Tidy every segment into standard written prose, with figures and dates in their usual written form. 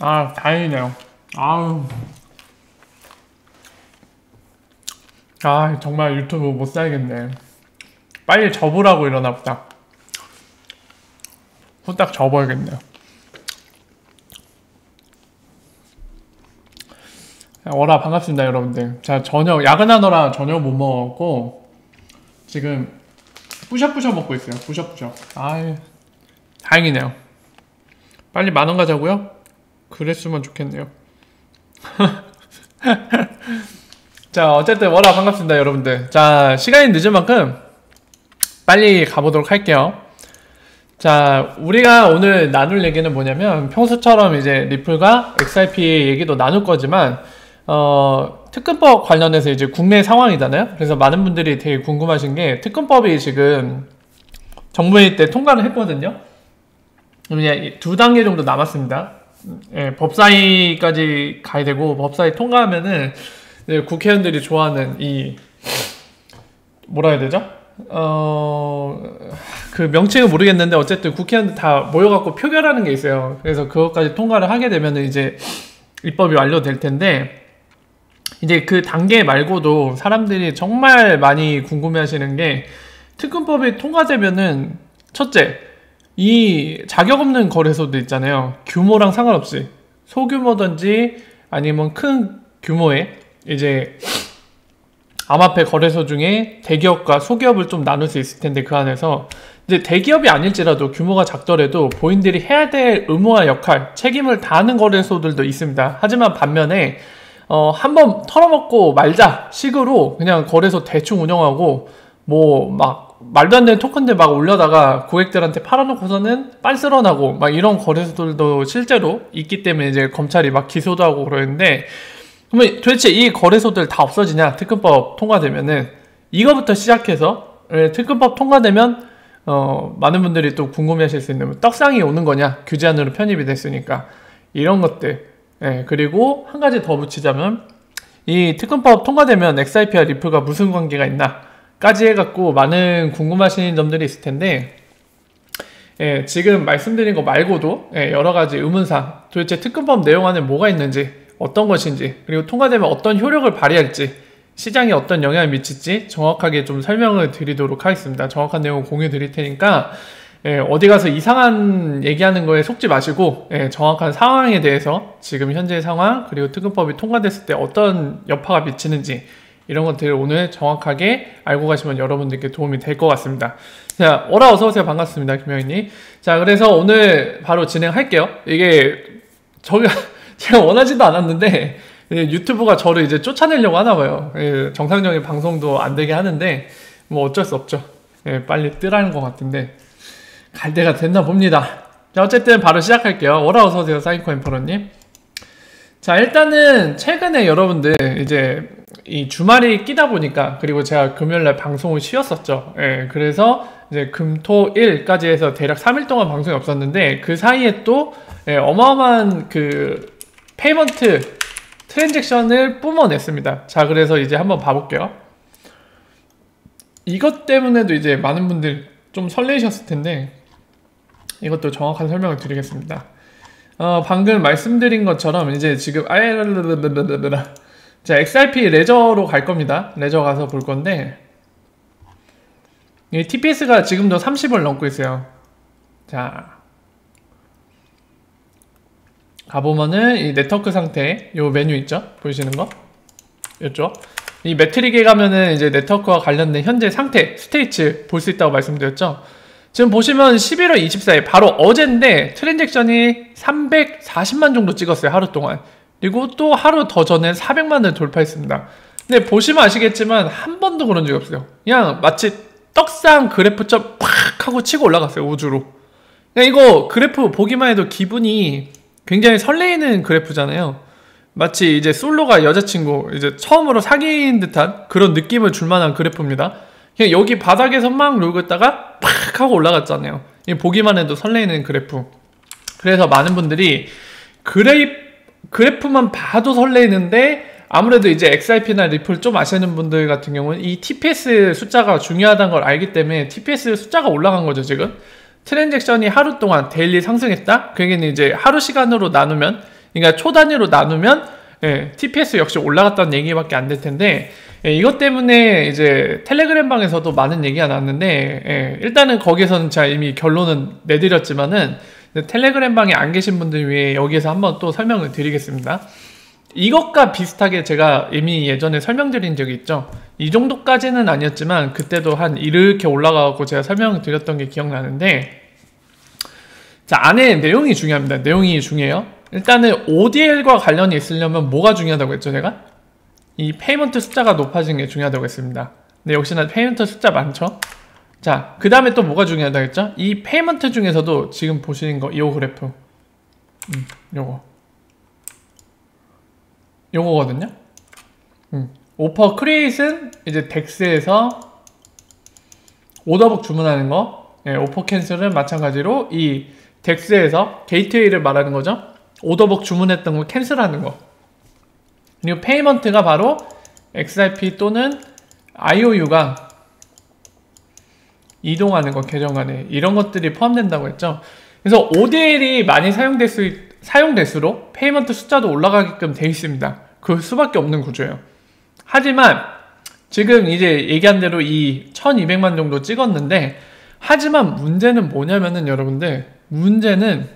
아, 다행이네요. 아우. 아, 정말 유튜브 못 살겠네. 빨리 접으라고 이러나 보다. 후딱 접어야겠네요. 어라, 반갑습니다, 여러분들. 자, 저녁, 야근하느라 저녁 못 먹었고, 지금, 뿌셔뿌셔 먹고 있어요. 뿌셔뿌셔. 아유, 다행이네요. 빨리 10,000원 가자고요? 그랬으면 좋겠네요. 자, 어쨌든 워라 반갑습니다, 여러분들. 자, 시간이 늦은 만큼 빨리 가보도록 할게요. 자, 우리가 오늘 나눌 얘기는 뭐냐면, 평소처럼 이제 리플과 XRP 얘기도 나눌 거지만, 특근법 관련해서 이제 국내 상황이잖아요. 그래서 많은 분들이 되게 궁금하신 게, 특근법이 지금 정부회의 때 통과를 했거든요. 이제 2단계 정도 남았습니다. 예, 법사위까지 가야 되고, 법사위 통과하면은 국회의원들이 좋아하는 이 뭐라 해야 되죠? 그 명칭은 모르겠는데 어쨌든 국회의원들 다 모여갖고 표결하는 게 있어요. 그래서 그것까지 통과를 하게 되면은 이제 입법이 완료될 텐데, 이제 그 단계 말고도 사람들이 정말 많이 궁금해하시는 게, 특근법이 통과되면은 첫째, 이 자격 없는 거래소도 있잖아요. 규모랑 상관없이 소규모든지 아니면 큰 규모의 이제 암호화폐 거래소 중에 대기업과 소기업을 좀 나눌 수 있을 텐데, 그 안에서 이제 대기업이 아닐지라도 규모가 작더라도 본인들이 해야 될 의무와 역할, 책임을 다하는 거래소들도 있습니다. 하지만 반면에 한번 털어먹고 말자 식으로 그냥 거래소 대충 운영하고 뭐 막 말도 안 되는 토큰들 막 올려다가 고객들한테 팔아놓고서는 빤스런하고 막 이런 거래소들도 실제로 있기 때문에 이제 검찰이 막 기소도 하고 그러는데, 그러면 도대체 이 거래소들 다 없어지냐? 특근법 통과되면은. 이거부터 시작해서 특근법 통과되면 많은 분들이 또 궁금해하실 수 있는, 떡상이 오는 거냐? 규제안으로 편입이 됐으니까 이런 것들. 그리고 한 가지 더 붙이자면, 이 특근법 통과되면 XRP와 리플과 무슨 관계가 있나 까지 해갖고 많은 궁금하신 점들이 있을 텐데, 지금 말씀드린 거 말고도 여러 가지 의문사항, 도대체 특근법 내용 안에 뭐가 있는지, 어떤 것인지, 그리고 통과되면 어떤 효력을 발휘할지, 시장에 어떤 영향을 미칠지 정확하게 좀 설명을 드리도록 하겠습니다. 정확한 내용을 공유 드릴 테니까 어디 가서 이상한 얘기하는 거에 속지 마시고, 정확한 상황에 대해서, 지금 현재 상황, 그리고 특근법이 통과됐을 때 어떤 여파가 미치는지, 이런 것들을 오늘 정확하게 알고 가시면 여러분들께 도움이 될 것 같습니다. 자, 오라 어서오세요. 반갑습니다, 김영희님. 자, 그래서 오늘 바로 진행할게요. 이게 제가 원하지도 않았는데 유튜브가 저를 이제 쫓아내려고 하나봐요. 정상적인 방송도 안 되게 하는데 뭐 어쩔 수 없죠. 빨리 뜨라는 것 같은데 갈 때가 됐나 봅니다. 자, 어쨌든 바로 시작할게요. 오라 어서오세요, 사이코인 프로님. 자, 일단은 최근에 여러분들 이제 이 주말이 끼다 보니까, 그리고 제가 금요일날 방송을 쉬었었죠. 그래서 이제 금, 토, 일까지 해서 대략 3일 동안 방송이 없었는데, 그 사이에 또 어마어마한 그 페이먼트 트랜잭션을 뿜어냈습니다. 자, 그래서 이제 한번 봐볼게요. 이것 때문에도 이제 많은 분들 좀 설레셨을 텐데, 이것도 정확한 설명을 드리겠습니다. 방금 말씀드린 것처럼 이제 지금 자, XRP 레저로 갈 겁니다. 레저 가서 볼 건데, 이 TPS가 지금도 30을 넘고 있어요. 자, 가보면은 이 네트워크 상태, 요 메뉴 있죠? 보이시는 거? 이쪽. 이 매트릭에 가면은 이제 네트워크와 관련된 현재 상태, 스테이츠 볼 수 있다고 말씀드렸죠? 지금 보시면 11월 24일, 바로 어제인데 트랜잭션이 340만 정도 찍었어요, 하루 동안. 그리고 또 하루 더 전에 400만을 돌파했습니다. 근데 보시면 아시겠지만 한 번도 그런 적이 없어요. 그냥 마치 떡상 그래프처럼 팍 하고 치고 올라갔어요, 우주로. 그냥 이거 그래프 보기만 해도 기분이 굉장히 설레이는 그래프잖아요. 마치 이제 솔로가 여자친구 이제 처음으로 사귄 듯한 그런 느낌을 줄 만한 그래프입니다. 그냥 여기 바닥에서 막 놀고 있다가 팍 하고 올라갔잖아요. 보기만 해도 설레이는 그래프. 그래서 많은 분들이 그래프만 봐도 설레이는데, 아무래도 이제 XRP나 리플 좀 아시는 분들 같은 경우는 이 TPS 숫자가 중요하다는 걸 알기 때문에 TPS 숫자가 올라간 거죠, 지금. 트랜잭션이 하루 동안 데일리 상승했다? 그게는 이제 하루 시간으로 나누면 그러니까 초 단위로 나누면 TPS 역시 올라갔다는 얘기밖에 안 될 텐데, 이것 때문에 이제 텔레그램 방에서도 많은 얘기가 나왔는데, 일단은 거기에서는 제가 이미 결론은 내드렸지만은 텔레그램 방에 안 계신 분들 위해 여기에서 한번 또 설명을 드리겠습니다. 이것과 비슷하게 제가 이미 예전에 설명드린 적이 있죠. 이 정도까지는 아니었지만 그때도 한 이렇게 올라가고 제가 설명을 드렸던 게 기억나는데, 자, 안에 내용이 중요합니다. 내용이 중요해요. 일단은 ODL과 관련이 있으려면 뭐가 중요하다고 했죠, 제가? 이 페이먼트 숫자가 높아지는 게 중요하다고 했습니다. 근데 역시나 페이먼트 숫자 많죠? 자, 그 다음에 또 뭐가 중요하다고 했죠? 이 페이먼트 중에서도 지금 보시는 거, 이 그래프. 요거거든요? 오퍼 크리에이트는 이제 덱스에서 오더북 주문하는 거, 오퍼 캔슬은 마찬가지로 이 덱스에서 게이트웨이를 말하는 거죠. 오더북 주문했던 거 캔슬하는 거. 그리고 페이먼트가 바로 XRP 또는 IOU가 이동하는 거, 계정 안에 이런 것들이 포함된다고 했죠. 그래서 ODL이 많이 사용될수록 페이먼트 숫자도 올라가게끔 돼 있습니다. 그 수밖에 없는 구조예요. 하지만 지금 이제 얘기한 대로 이 1200만 정도 찍었는데, 하지만 문제는 뭐냐면은 여러분들, 문제는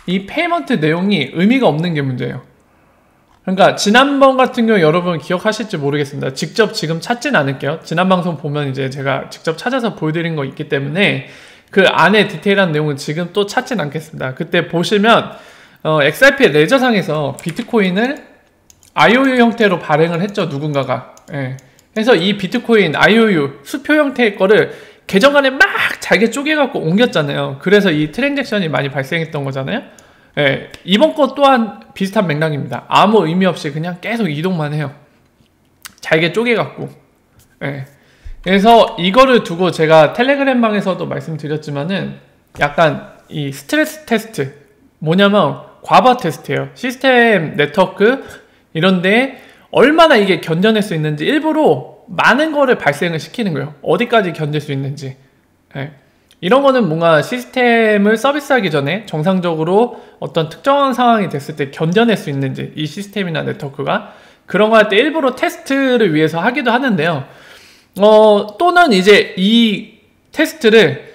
이 페이먼트 내용이 의미가 없는 게 문제예요. 그러니까 지난번 같은 경우 여러분 기억하실지 모르겠습니다. 직접 지금 찾진 않을게요. 지난 방송 보면 이제 제가 직접 찾아서 보여드린 거 있기 때문에 그 안에 디테일한 내용은 지금 또 찾진 않겠습니다. 그때 보시면 XRP의 레저상에서 비트코인을 IOU 형태로 발행을 했죠, 누군가가. 그래서 이 비트코인 IOU 수표 형태의 거를 계정 안에 막 잘게 쪼개갖고 옮겼잖아요. 그래서 이 트랜잭션이 많이 발생했던 거잖아요. 이번 것 또한 비슷한 맥락입니다. 아무 의미 없이 그냥 계속 이동만 해요. 잘게 쪼개갖고. 그래서 이거를 두고 제가 텔레그램 방에서도 말씀드렸지만은 약간 이 스트레스 테스트, 뭐냐면 과거 테스트예요. 시스템 네트워크 이런데 얼마나 이게 견뎌낼 수 있는지 일부러 많은 거를 발생을 시키는 거예요. 어디까지 견딜 수 있는지. 이런 거는 뭔가 시스템을 서비스하기 전에 정상적으로 어떤 특정한 상황이 됐을 때 견뎌낼 수 있는지, 이 시스템이나 네트워크가 그런 거 할 때 일부러 테스트를 위해서 하기도 하는데요. 또는 이제 이 테스트를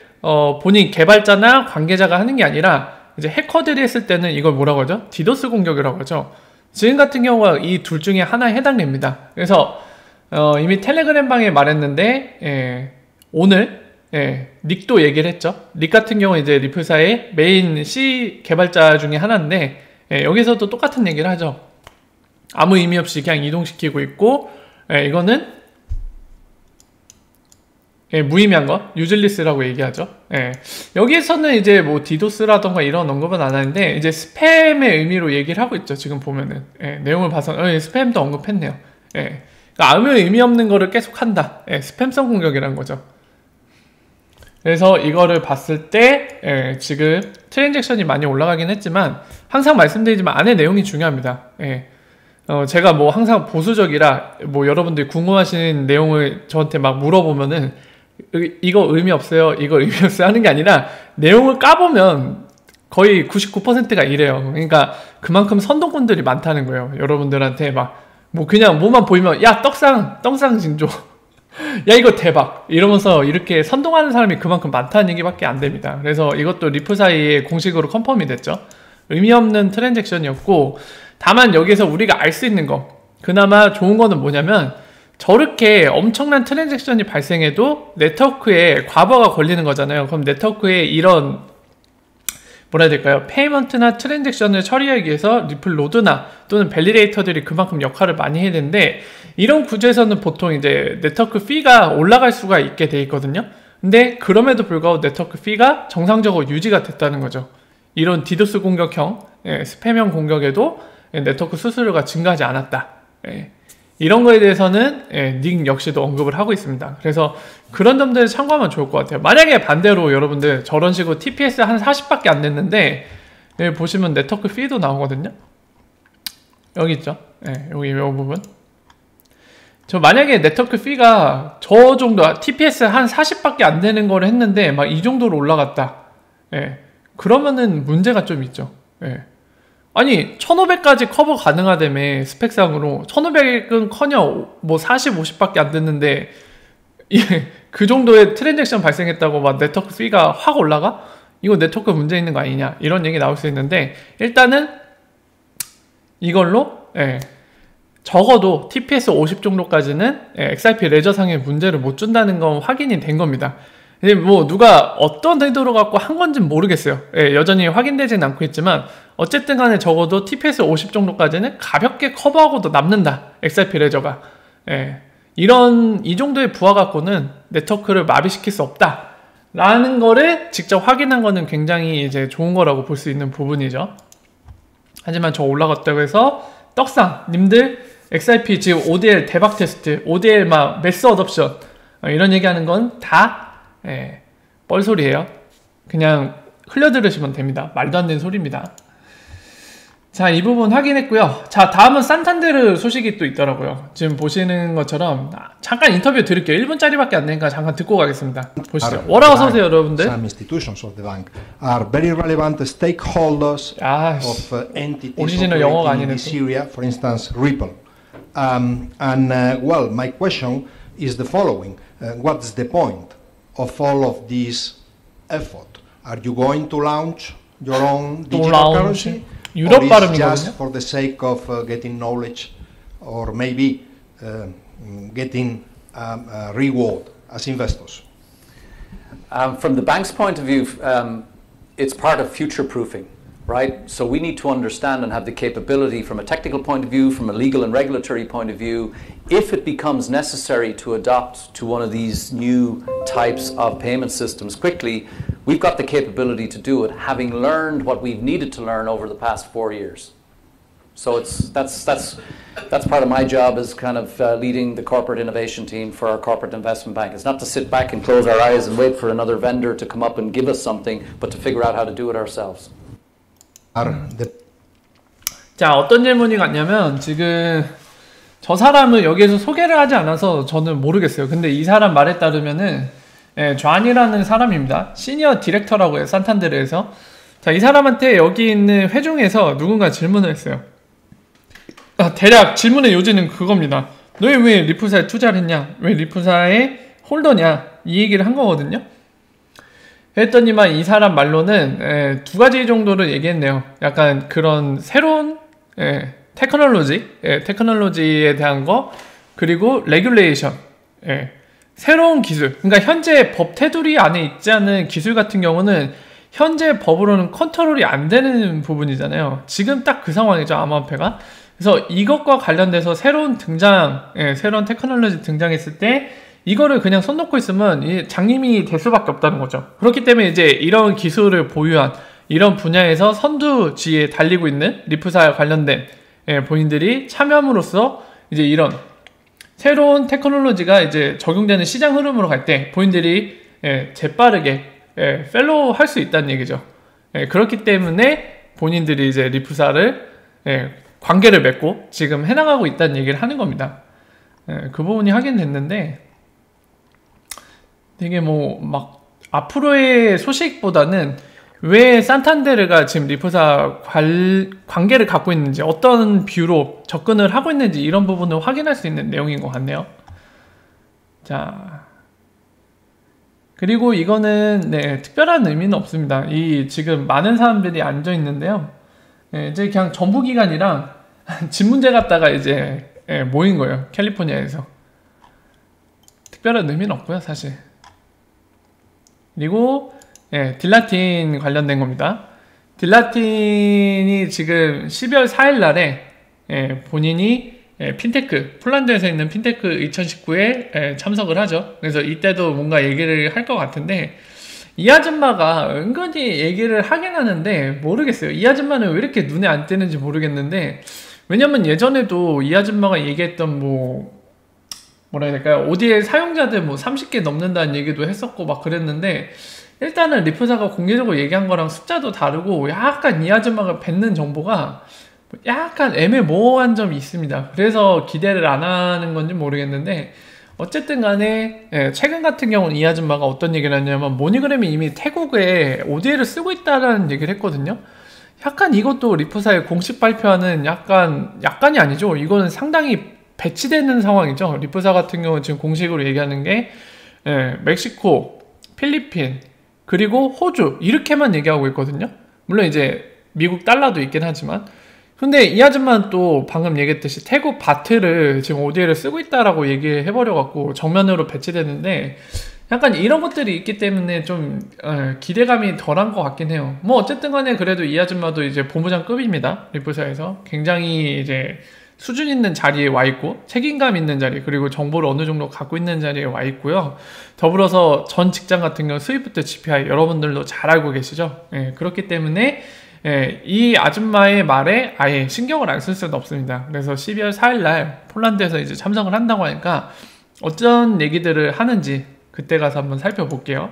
본인 개발자나 관계자가 하는 게 아니라 이제 해커들이 했을 때는 이걸 뭐라고 하죠? 디도스 공격이라고 하죠. 지금 같은 경우가 이 둘 중에 하나에 해당됩니다. 그래서 이미 텔레그램 방에 말했는데 오늘 닉도 얘기를 했죠. 닉 같은 경우 이제 리플사의 메인 C 개발자 중에 하나인데 여기서도 똑같은 얘기를 하죠. 아무 의미 없이 그냥 이동시키고 있고, 이거는 무의미한 거, 유즐리스라고 얘기하죠. 여기에서는 이제 뭐 디도스라던가 이런 언급은 안 하는데 이제 스팸의 의미로 얘기를 하고 있죠. 지금 보면은 내용을 봐서 스팸도 언급했네요. 그러니까 아무 의미 없는 거를 계속 한다. 스팸성 공격이라는 거죠. 그래서 이거를 봤을 때 지금 트랜잭션이 많이 올라가긴 했지만 항상 말씀드리지만 안에 내용이 중요합니다. 제가 뭐 항상 보수적이라 뭐 여러분들이 궁금하신 내용을 저한테 막 물어보면은 이거 의미 없어요, 이거 의미 없어요 하는 게 아니라 내용을 까보면 거의 99%가 이래요. 그러니까 그만큼 선동꾼들이 많다는 거예요. 여러분들한테 막 뭐 그냥 뭐만 보이면 야 떡상 징조 야 이거 대박 이러면서 이렇게 선동하는 사람이 그만큼 많다는 얘기밖에 안 됩니다. 그래서 이것도 리플 사이에 공식으로 컨펌이 됐죠. 의미 없는 트랜잭션이었고, 다만 여기서 우리가 알 수 있는 거, 그나마 좋은 거는 뭐냐면 저렇게 엄청난 트랜잭션이 발생해도 네트워크에 과부하가 걸리는 거잖아요. 그럼 네트워크에 이런 뭐라 해야 될까요? 페이먼트나 트랜잭션을 처리하기 위해서 리플 노드나 또는 밸리데이터들이 그만큼 역할을 많이 해야 되는데, 이런 구조에서는 보통 이제 네트워크 피가 올라갈 수가 있게 돼 있거든요. 근데 그럼에도 불구하고 네트워크 피가 정상적으로 유지가 됐다는 거죠. 이런 디도스 공격형, 스팸형 공격에도 네트워크 수수료가 증가하지 않았다. 이런 거에 대해서는 닉 역시도 언급을 하고 있습니다. 그래서 그런 점들을 참고하면 좋을 것 같아요. 만약에 반대로 여러분들 저런 식으로 TPS 한 40밖에 안 됐는데 보시면 네트워크 피도 나오거든요. 여기 있죠. 여기 이 부분. 저 만약에 네트워크 피가 저 정도 TPS 한 40밖에 안 되는 거를 했는데 막 이 정도로 올라갔다. 그러면은 문제가 좀 있죠. 아니 1500까지 커버 가능하다며 스펙상으로 1500은 커녕 뭐 40, 50밖에 안 됐는데 그 정도의 트랜잭션 발생했다고 막 네트워크 피가 확 올라가? 이거 네트워크 문제 있는 거 아니냐 이런 얘기 나올 수 있는데 일단은 이걸로 적어도 TPS 50 정도까지는 XRP 레저상의 문제를 못 준다는 건 확인이 된 겁니다. 근데 뭐 누가 어떤 의도로 갖고 한 건지는 모르겠어요. 여전히 확인되지는 않고 있지만 어쨌든 간에 적어도 TPS 50 정도까지는 가볍게 커버하고도 남는다. XRP 레저가. 이 정도의 부하 갖고는 네트워크를 마비시킬 수 없다. 라는 거를 직접 확인한 거는 굉장히 이제 좋은 거라고 볼 수 있는 부분이죠. 하지만 저 올라갔다고 해서 떡상 님들 XRP 지금 ODL 대박 테스트, ODL 막 매스 어덥션 이런 얘기하는 건 다 뻘소리예요. 그냥 흘려들으시면 됩니다. 말도 안 되는 소리입니다. 자, 이 부분 확인했고요. 자, 다음은 산탄데르 소식이 또 있더라고요. 지금 보시는 것처럼 잠깐 인터뷰 드릴게요. 1분짜리밖에 안 되니까 잠깐 듣고 가겠습니다. 보시죠. 워라 어서 오세요, 여러분들. Some institutions of the bank are very relevant stakeholders of entities operating in this area, for instance, Ripple. Well, my question is the following: what's the point of all of this effort? Are you going to launch your own digital currency? 유럽 or is 발음이거든요. just for the sake of getting knowledge, or maybe getting reward as investors? From the bank's point of view, it's part of future-proofing, right? So we need to understand and have the capability from a technical point of view, from a legal and regulatory point of view, if it becomes necessary to adopt to one of these new types of payment systems quickly, we've got the capability to do it, having learned what we've needed to learn over the past 4 years. So that's part of my job as kind of leading the corporate innovation team for our corporate investment bank. It's not to sit back and close our eyes and wait for another vendor to come up and give us something, but to figure out how to do it ourselves. 자, 어떤 질문이 같냐면 지금 저 사람을 여기에서 소개를 하지 않아서 저는 모르겠어요. 근데 이 사람 말에 따르면은 존이라는 사람입니다. 시니어 디렉터라고 해요. 산탄데르에서. 자, 이 사람한테 여기 있는 회중에서 누군가 질문을 했어요. 대략 질문의 요지는 그겁니다. 너희 왜 리프사에 투자를 했냐? 왜 리프사의 홀더냐? 이 얘기를 한 거거든요. 했더니만 이 사람 말로는 두 가지 정도를 얘기했네요. 약간 그런 새로운 테크놀로지에 대한 거, 그리고 레귤레이션, 새로운 기술. 그러니까 현재 법 테두리 안에 있지 않은 기술 같은 경우는 현재 법으로는 컨트롤이 안 되는 부분이잖아요. 지금 딱 그 상황이죠, 암호화폐가. 그래서 이것과 관련돼서 새로운 테크놀로지 등장했을 때 이거를 그냥 손 놓고 있으면 장님이 될 수밖에 없다는 거죠. 그렇기 때문에 이제 이런 기술을 보유한 이런 분야에서 선두지에 달리고 있는 리프사와 관련된 본인들이 참여함으로써 이제 이런 새로운 테크놀로지가 이제 적용되는 시장 흐름으로 갈 때 본인들이 재빠르게 펠로우 할 수 있다는 얘기죠. 그렇기 때문에 본인들이 이제 리프사를 관계를 맺고 지금 해나가고 있다는 얘기를 하는 겁니다. 그 부분이 확인됐는데 되게 뭐 막 앞으로의 소식보다는 왜 산탄데르가 지금 리프사 관계를 갖고 있는지, 어떤 뷰로 접근을 하고 있는지 이런 부분을 확인할 수 있는 내용인 것 같네요. 자, 그리고 이거는 특별한 의미는 없습니다. 이 지금 많은 사람들이 앉아 있는데요. 이제 그냥 정부기관이랑 집 문제 갖다가 이제 모인 거예요. 캘리포니아에서. 특별한 의미는 없고요, 사실. 그리고 딜라틴 관련된 겁니다. 딜라틴이 지금 12월 4일 날에 본인이 핀테크, 폴란드에서 있는 핀테크 2019에 참석을 하죠. 그래서 이때도 뭔가 얘기를 할 것 같은데, 이 아줌마가 은근히 얘기를 하긴 하는데 모르겠어요. 이 아줌마는 왜 이렇게 눈에 안 띄는지 모르겠는데, 왜냐면 예전에도 이 아줌마가 얘기했던 뭐라 해야 될까요? ODL 사용자들 30개 넘는다는 얘기도 했었고 막 그랬는데, 일단은 리프사가 공개적으로 얘기한 거랑 숫자도 다르고 약간 이 아줌마가 뱉는 정보가 약간 애매모호한 점이 있습니다. 그래서 기대를 안 하는 건지 모르겠는데, 어쨌든 간에 최근 같은 경우는 이 아줌마가 어떤 얘기를 했냐면, 모니그램이 이미 태국에 ODL을 쓰고 있다는 얘기를 했거든요. 약간 이것도 리프사의 공식 발표하는 약간이 아니죠. 이거는 상당히 배치되는 상황이죠. 리프사 같은 경우는 지금 공식으로 얘기하는 게 멕시코, 필리핀, 그리고 호주 이렇게만 얘기하고 있거든요. 물론 이제 미국 달러도 있긴 하지만, 근데 이 아줌마는 또 방금 얘기했듯이 태국 바트를 지금 ODA를 쓰고 있다라고 얘기해버려갖고 정면으로 배치되는데, 약간 이런 것들이 있기 때문에 좀 기대감이 덜한 것 같긴 해요. 뭐 어쨌든 간에 그래도 이 아줌마도 이제 본부장급입니다. 리프사에서 굉장히 이제 수준 있는 자리에 와 있고 책임감 있는 자리, 그리고 정보를 어느 정도 갖고 있는 자리에 와 있고요. 더불어서 전 직장 같은 경우 스위프트 GPI 여러분들도 잘 알고 계시죠. 그렇기 때문에 이 아줌마의 말에 아예 신경을 안 쓸 수는 없습니다. 그래서 12월 4일날 폴란드에서 이제 참석을 한다고 하니까 어떤 얘기들을 하는지 그때 가서 한번 살펴볼게요.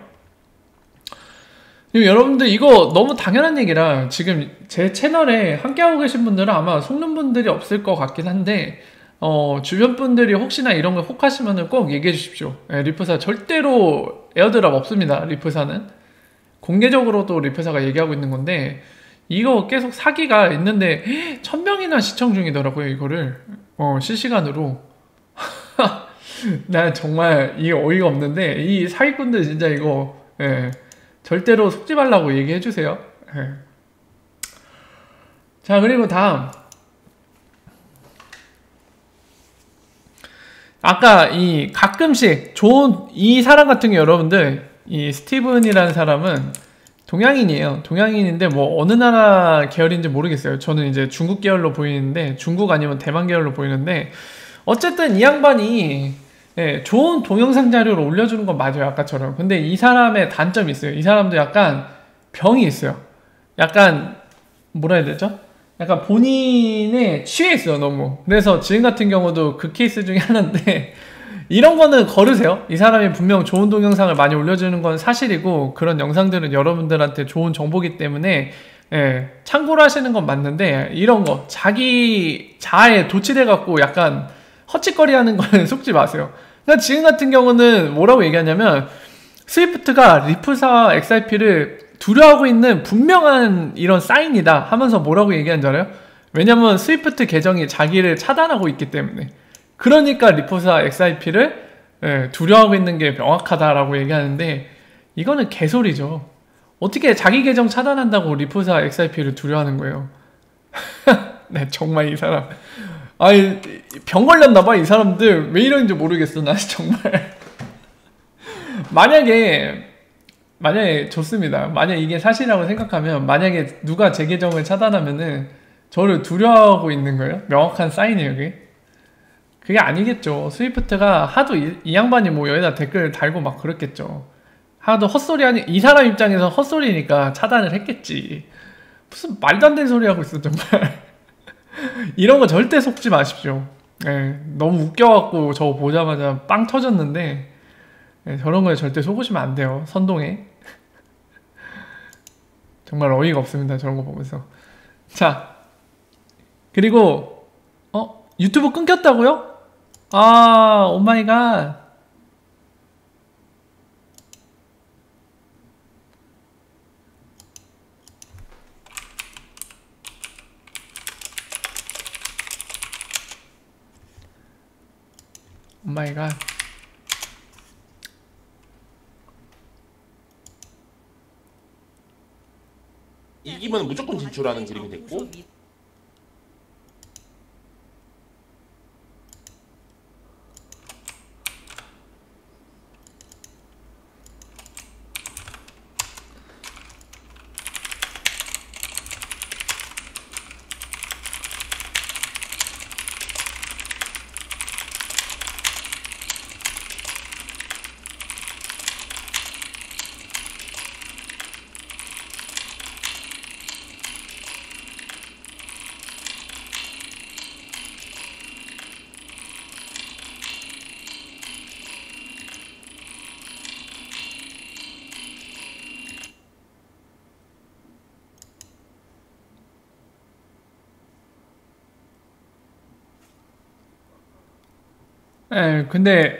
여러분들 이거 너무 당연한 얘기라 지금 제 채널에 함께하고 계신 분들은 아마 속는 분들이 없을 것 같긴 한데, 주변 분들이 혹시나 이런 거 혹하시면 꼭 얘기해 주십시오. 리프사 절대로 에어드랍 없습니다. 리프사는 공개적으로도 리프사가 얘기하고 있는 건데, 이거 계속 사기가 있는데 1000명이나 시청 중이더라고요. 이거를 실시간으로. 나 정말 이게 어이가 없는데, 이 사기꾼들 진짜 이거 절대로 속지 말라고 얘기해 주세요. 자, 그리고 다음, 아까 이 가끔씩 좋은 이 사람 같은 경우, 여러분들 이 스티븐이라는 사람은 동양인이에요. 동양인인데 뭐 어느 나라 계열인지 모르겠어요. 저는 이제 중국 계열로 보이는데, 중국 아니면 대만 계열로 보이는데, 어쨌든 이 양반이 좋은 동영상 자료를 올려주는 건 맞아요. 아까처럼. 근데 이 사람의 단점이 있어요. 이 사람도 약간 병이 있어요. 약간 뭐라 해야 되죠? 약간 본인에 취해 있어요. 너무. 그래서 지금 같은 경우도 그 케이스 중에 하나인데, 이런 거는 거르세요. 이 사람이 분명 좋은 동영상을 많이 올려주는 건 사실이고, 그런 영상들은 여러분들한테 좋은 정보기 때문에 참고로 하시는 건 맞는데, 이런 거 자기 자아에 도취돼 갖고 약간 헛짓거리 하는 거는 속지 마세요. 그러니까 지금 같은 경우는 뭐라고 얘기하냐면, 스위프트가 리프사 XIP를 두려워하고 있는 분명한 이런 사인이다 하면서 뭐라고 얘기한 줄 알아요? 왜냐면 스위프트 계정이 자기를 차단하고 있기 때문에. 그러니까 리프사 XIP를 두려워하고 있는 게 명확하다라고 얘기하는데, 이거는 개소리죠. 어떻게 자기 계정 차단한다고 리프사 XIP를 두려워하는 거예요? 네, 정말 이 사람, 아니, 병 걸렸나봐. 이 사람들 왜 이러는지 모르겠어. 나 정말. 만약에 좋습니다. 만약 이게 사실이라고 생각하면, 만약에 누가 제 계정을 차단하면은 저를 두려워하고 있는 거예요? 명확한 사인이에요, 그게 아니겠죠. 스위프트가 하도 이 양반이 뭐 여기다 댓글 달고 막 그랬겠죠. 하도 헛소리 하니, 이 사람 입장에서 헛소리니까 차단을 했겠지. 무슨 말도 안 되는 소리 하고 있어, 정말. 이런 거 절대 속지 마십시오. 너무 웃겨갖고 저거 보자마자 빵 터졌는데, 저런 거에 절대 속으시면 안 돼요. 선동에. 정말 어이가 없습니다. 저런 거 보면서. 자, 그리고 유튜브 끊겼다고요? 아, 오마이갓. 오마이갓. 이기면 무조건 진출하는 그림이 됐고, 근데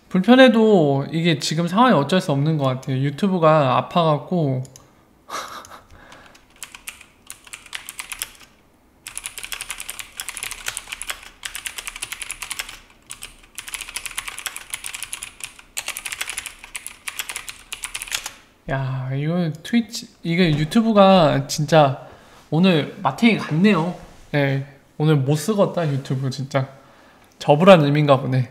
불편해도 이게 지금 상황이 어쩔 수 없는 것 같아요. 유튜브가 아파갖고 야, 이거 트위치, 이게 유튜브가 진짜 오늘 마탱이 같네요. 예, 오늘 못 쓰겄다, 유튜브 진짜. 접으란 의미인가 보네.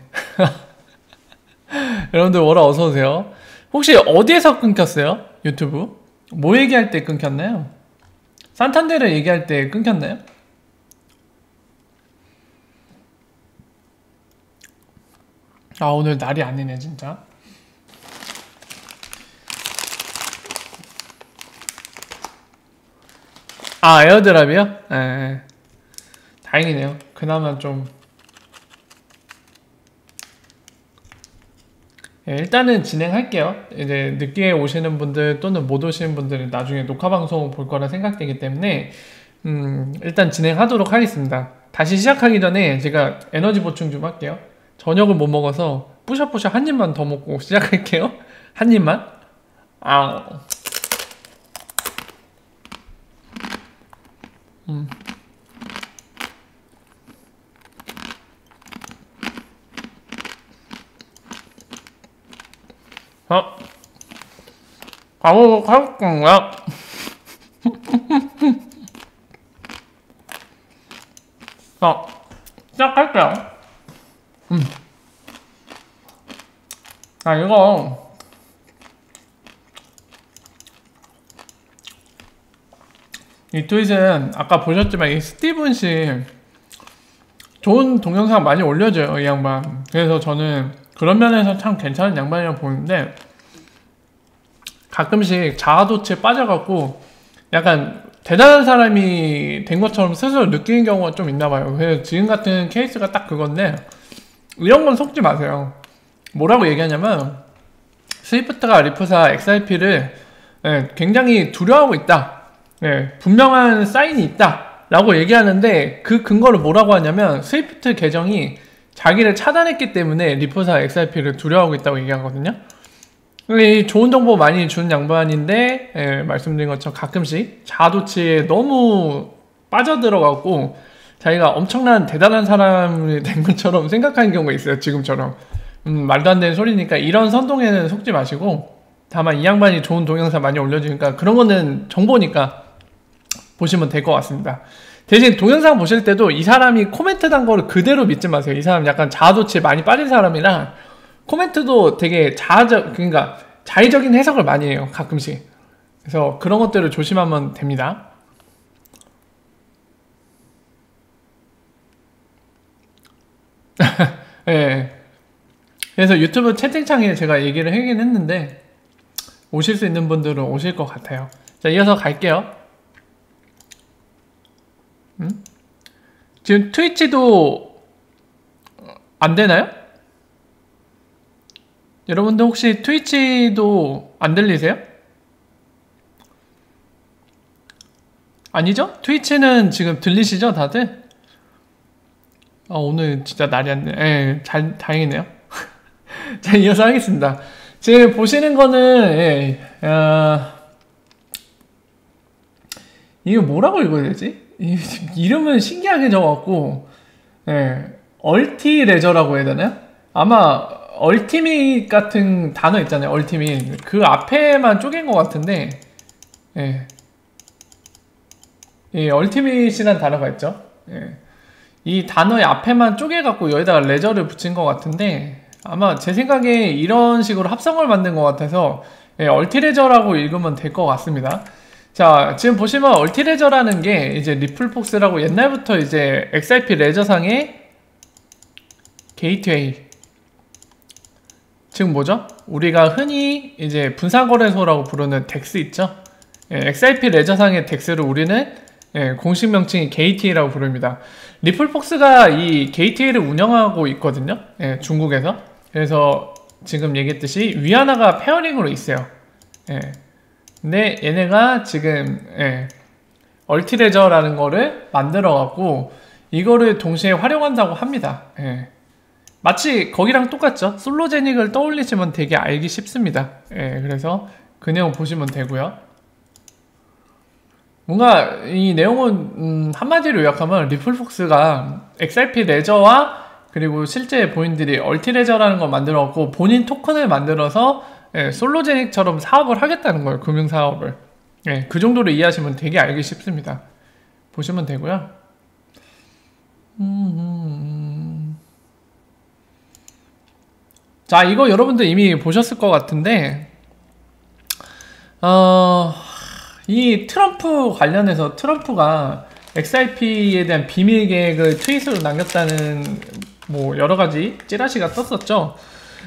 여러분들 월화 어서오세요. 혹시 어디에서 끊겼어요? 유튜브? 뭐 얘기할 때 끊겼나요? 산탄데르 얘기할 때 끊겼나요? 아, 오늘 날이 아니네 진짜. 아, 에어드랍이요? 예. 다행이네요. 그나마 좀. 예, 일단은 진행할게요. 이제 늦게 오시는 분들 또는 못 오시는 분들은 나중에 녹화 방송 볼 거라 생각되기 때문에 일단 진행하도록 하겠습니다. 다시 시작하기 전에 제가 에너지 보충 좀 할게요. 저녁을 못 먹어서 뿌셔뿌셔 한 입만 더 먹고 시작할게요. 한 입만. 아. 가보도록 하겠습니다. 시작할게요. 아, 이거 이 트윗은 아까 보셨지만 이 스티븐 씨 좋은 동영상 많이 올려줘요, 이 양반. 그래서 저는 그런 면에서 참 괜찮은 양반이라고 보는데 가끔씩 자아도취에 빠져갖고 약간 대단한 사람이 된 것처럼 스스로 느끼는 경우가 좀 있나봐요. 그래서 지금 같은 케이스가 딱 그건데 이런 건 속지 마세요. 뭐라고 얘기하냐면 스위프트가 리프사 XRP를 굉장히 두려워하고 있다. 분명한 사인이 있다 라고 얘기하는데 그 근거를 뭐라고 하냐면 스위프트 계정이 자기를 차단했기 때문에 리프사 XRP를 두려워하고 있다고 얘기하거든요. 좋은 정보 많이 주는 양반인데 말씀드린 것처럼 가끔씩 자아도취에 너무 빠져들어가고 자기가 엄청난 대단한 사람이 된 것처럼 생각하는 경우가 있어요. 지금처럼 말도 안 되는 소리니까 이런 선동에는 속지 마시고 다만 이 양반이 좋은 동영상 많이 올려주니까 그런 거는 정보니까 보시면 될 것 같습니다. 대신 동영상 보실 때도 이 사람이 코멘트 단 거를 그대로 믿지 마세요. 이 사람 약간 자아도취에 많이 빠진 사람이라 코멘트도 되게 그러니까 자의적인 해석을 많이 해요. 가끔씩. 그래서 그런 것들을 조심하면 됩니다. 네. 그래서 유튜브 채팅창에 제가 얘기를 하긴 했는데 오실 수 있는 분들은 오실 것 같아요. 자, 이어서 갈게요. 지금 트위치도 안 되나요? 여러분들 혹시 트위치도 안 들리세요? 아니죠? 트위치는 지금 들리시죠 다들? 오늘 진짜 날이 안 돼. 다행이네요. 자, 이어서 하겠습니다. 지금 보시는 거는 이거 뭐라고 읽어야 되지? 이름은 신기하게 적어갖고 얼티레저라고 해야 되나요? 아마 얼티밋 같은 단어 있잖아요. 얼티밋 그 앞에만 쪼갠 것 같은데 얼티밋이라는 단어가 있죠. 이 단어의 앞에만 쪼개갖고 여기다가 레저를 붙인 것 같은데 아마 제 생각에 이런 식으로 합성을 만든 것 같아서 얼티레저라고 읽으면 될 것 같습니다. 자, 지금 보시면 얼티레저라는 게 이제 리플폭스라고 옛날부터 이제 XRP 레저상의 게이트웨이, 즉 뭐죠? 우리가 흔히 이제 분산거래소라고 부르는 덱스 있죠? XRP 레저상의 덱스를 우리는 공식 명칭이 게이트웨이라고 부릅니다. 리플폭스가 이 게이트웨이를 운영하고 있거든요. 중국에서. 그래서 지금 얘기했듯이 위아나가 페어링으로 있어요. 근데 얘네가 지금 얼티레저라는 거를 만들어 갖고 이거를 동시에 활용한다고 합니다. 마치 거기랑 똑같죠. 솔로제닉을 떠올리시면 되게 알기 쉽습니다. 그래서 그 내용 보시면 되고요. 뭔가 이 내용은 한마디로 요약하면 리플폭스가 XRP 레저와 그리고 실제 본인들이 얼티레저라는 걸 만들어 갖고 본인 토큰을 만들어서 예, 솔로제닉처럼 사업을 하겠다는 거예요. 금융사업을. 예, 그 정도로 이해하시면 되게 알기 쉽습니다. 보시면 되고요. 자, 이거 여러분들 이미 보셨을 것 같은데 이 트럼프 관련해서 트럼프가 XRP에 대한 비밀 계획을 트윗으로 남겼다는 뭐 여러가지 찌라시가 떴었죠.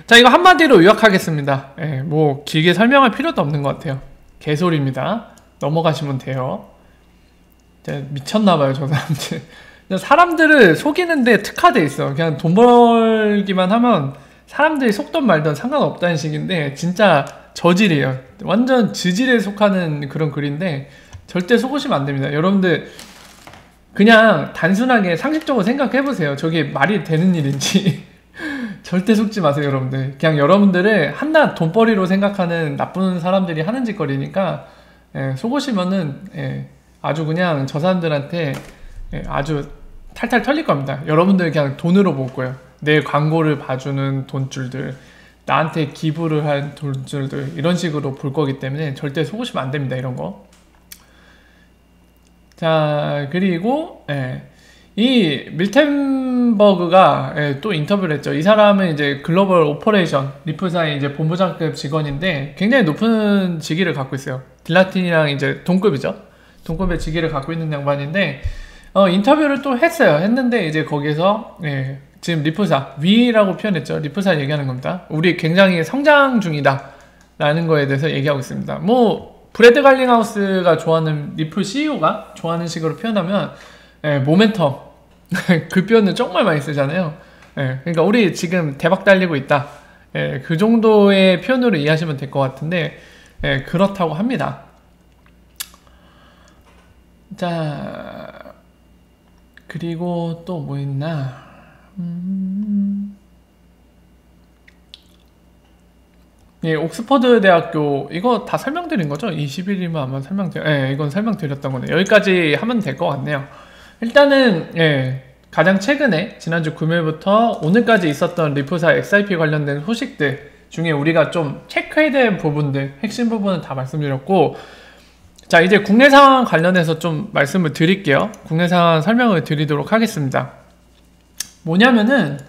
자, 이거 한마디로 요약하겠습니다. 예, 뭐 길게 설명할 필요도 없는 것 같아요. 개소리입니다. 넘어가시면 돼요. 미쳤나봐요, 저 사람들. 사람들을 속이는데 특화돼 있어. 그냥 돈 벌기만 하면 사람들이 속던 말던 상관없다는 식인데 진짜 저질이에요. 완전 저질에 속하는 그런 글인데 절대 속으시면 안 됩니다. 여러분들 그냥 단순하게 상식적으로 생각해보세요. 저게 말이 되는 일인지. 절대 속지 마세요, 여러분들. 그냥 여러분들을 한낱 돈벌이로 생각하는 나쁜 사람들이 하는 짓거리니까 속으시면은 아주 그냥 저 사람들한테 아주 탈탈 털릴 겁니다. 여러분들 그냥 돈으로 볼 거예요. 내 광고를 봐주는 돈줄들, 나한테 기부를 한 돈줄들, 이런 식으로 볼 거기 때문에 절대 속으시면 안 됩니다. 이런 거. 자, 그리고 이 밀텐버그가 또 인터뷰를 했죠. 이 사람은 이제 글로벌 오퍼레이션 리플사의 이제 본부장급 직원인데 굉장히 높은 직위를 갖고 있어요. 딜라틴이랑 이제 동급이죠. 동급의 직위를 갖고 있는 양반인데 인터뷰를 또 했는데 이제 거기서 지금 리플사 위라고 표현했죠. 리플사 얘기하는 겁니다. 우리 굉장히 성장 중이다 라는 거에 대해서 얘기하고 있습니다. 뭐 브래드 갈링하우스가 좋아하는 리플 CEO가 좋아하는 식으로 표현하면 모멘텀 그 표현을 정말 많이 쓰잖아요. 그러니까 우리 지금 대박 달리고 있다. 그 정도의 표현으로 이해하시면 될 것 같은데 그렇다고 합니다. 자, 그리고 또 뭐 있나? 예, 옥스퍼드 대학교 이거 다 설명드린 거죠? 20일이면 아마 이건 설명드렸던 거네. 여기까지 하면 될 것 같네요. 일단은 가장 최근에 지난주 금요일부터 오늘까지 있었던 리플사 XRP 관련된 소식들 중에 우리가 좀 체크해야 될 부분들, 핵심 부분은 다 말씀드렸고, 자, 이제 국내 상황 관련해서 좀 말씀을 드릴게요. 국내 상황 설명을 드리도록 하겠습니다. 뭐냐면은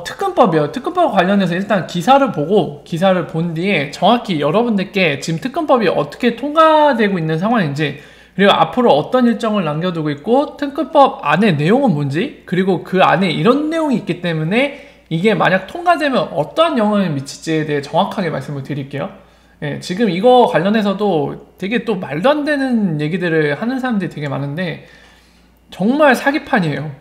특근법이요. 특근법 관련해서 일단 기사를 본 뒤에 정확히 여러분들께 지금 특근법이 어떻게 통과되고 있는 상황인지, 그리고 앞으로 어떤 일정을 남겨두고 있고 특근법 안에 내용은 뭔지, 그리고 그 안에 이런 내용이 있기 때문에 이게 만약 통과되면 어떠한 영향을 미칠지에 대해 정확하게 말씀을 드릴게요. 지금 이거 관련해서도 되게 또 말도 안 되는 얘기들을 하는 사람들이 되게 많은데 정말 사기판이에요.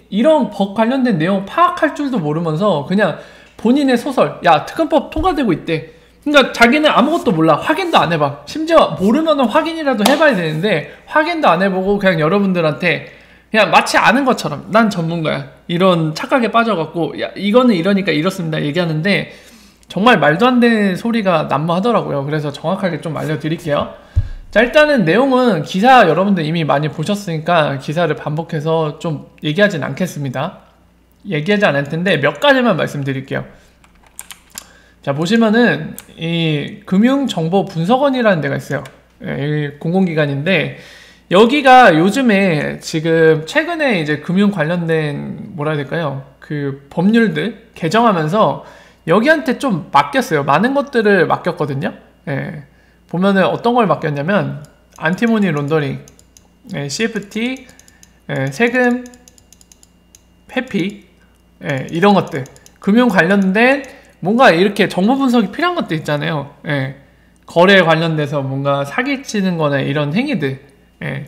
이런 법 관련된 내용 파악할 줄도 모르면서 그냥 본인의 소설, 야 특근법 통과되고 있대. 그러니까 자기는 아무것도 몰라. 확인도 안 해봐. 심지어 모르면 확인이라도 해봐야 되는데 확인도 안 해보고 그냥 여러분들한테 그냥 마치 아는 것처럼 난 전문가야, 이런 착각에 빠져갖고 야 이거는 이러니까 이렇습니다 얘기하는데 정말 말도 안 되는 소리가 난무하더라고요. 그래서 정확하게 좀 알려드릴게요. 자, 일단은 내용은 기사 여러분들 이미 많이 보셨으니까 기사를 반복해서 좀 얘기하진 않겠습니다. 얘기하지 않을 텐데 몇 가지만 말씀드릴게요. 자, 보시면은 이 금융정보분석원이라는 데가 있어요. 공공기관인데 여기가 요즘에 지금 최근에 이제 금융 관련된 뭐라 해야 될까요? 그 법률들 개정하면서 여기한테 좀 맡겼어요. 많은 것들을 맡겼거든요. 보면은 어떤 걸 맡겼냐면 안티모니 론더링, CFT, 세금 회피, 이런 것들, 금융 관련된 뭔가 이렇게 정보 분석이 필요한 것들 있잖아요. 거래에 관련돼서 뭔가 사기치는 거나 이런 행위들,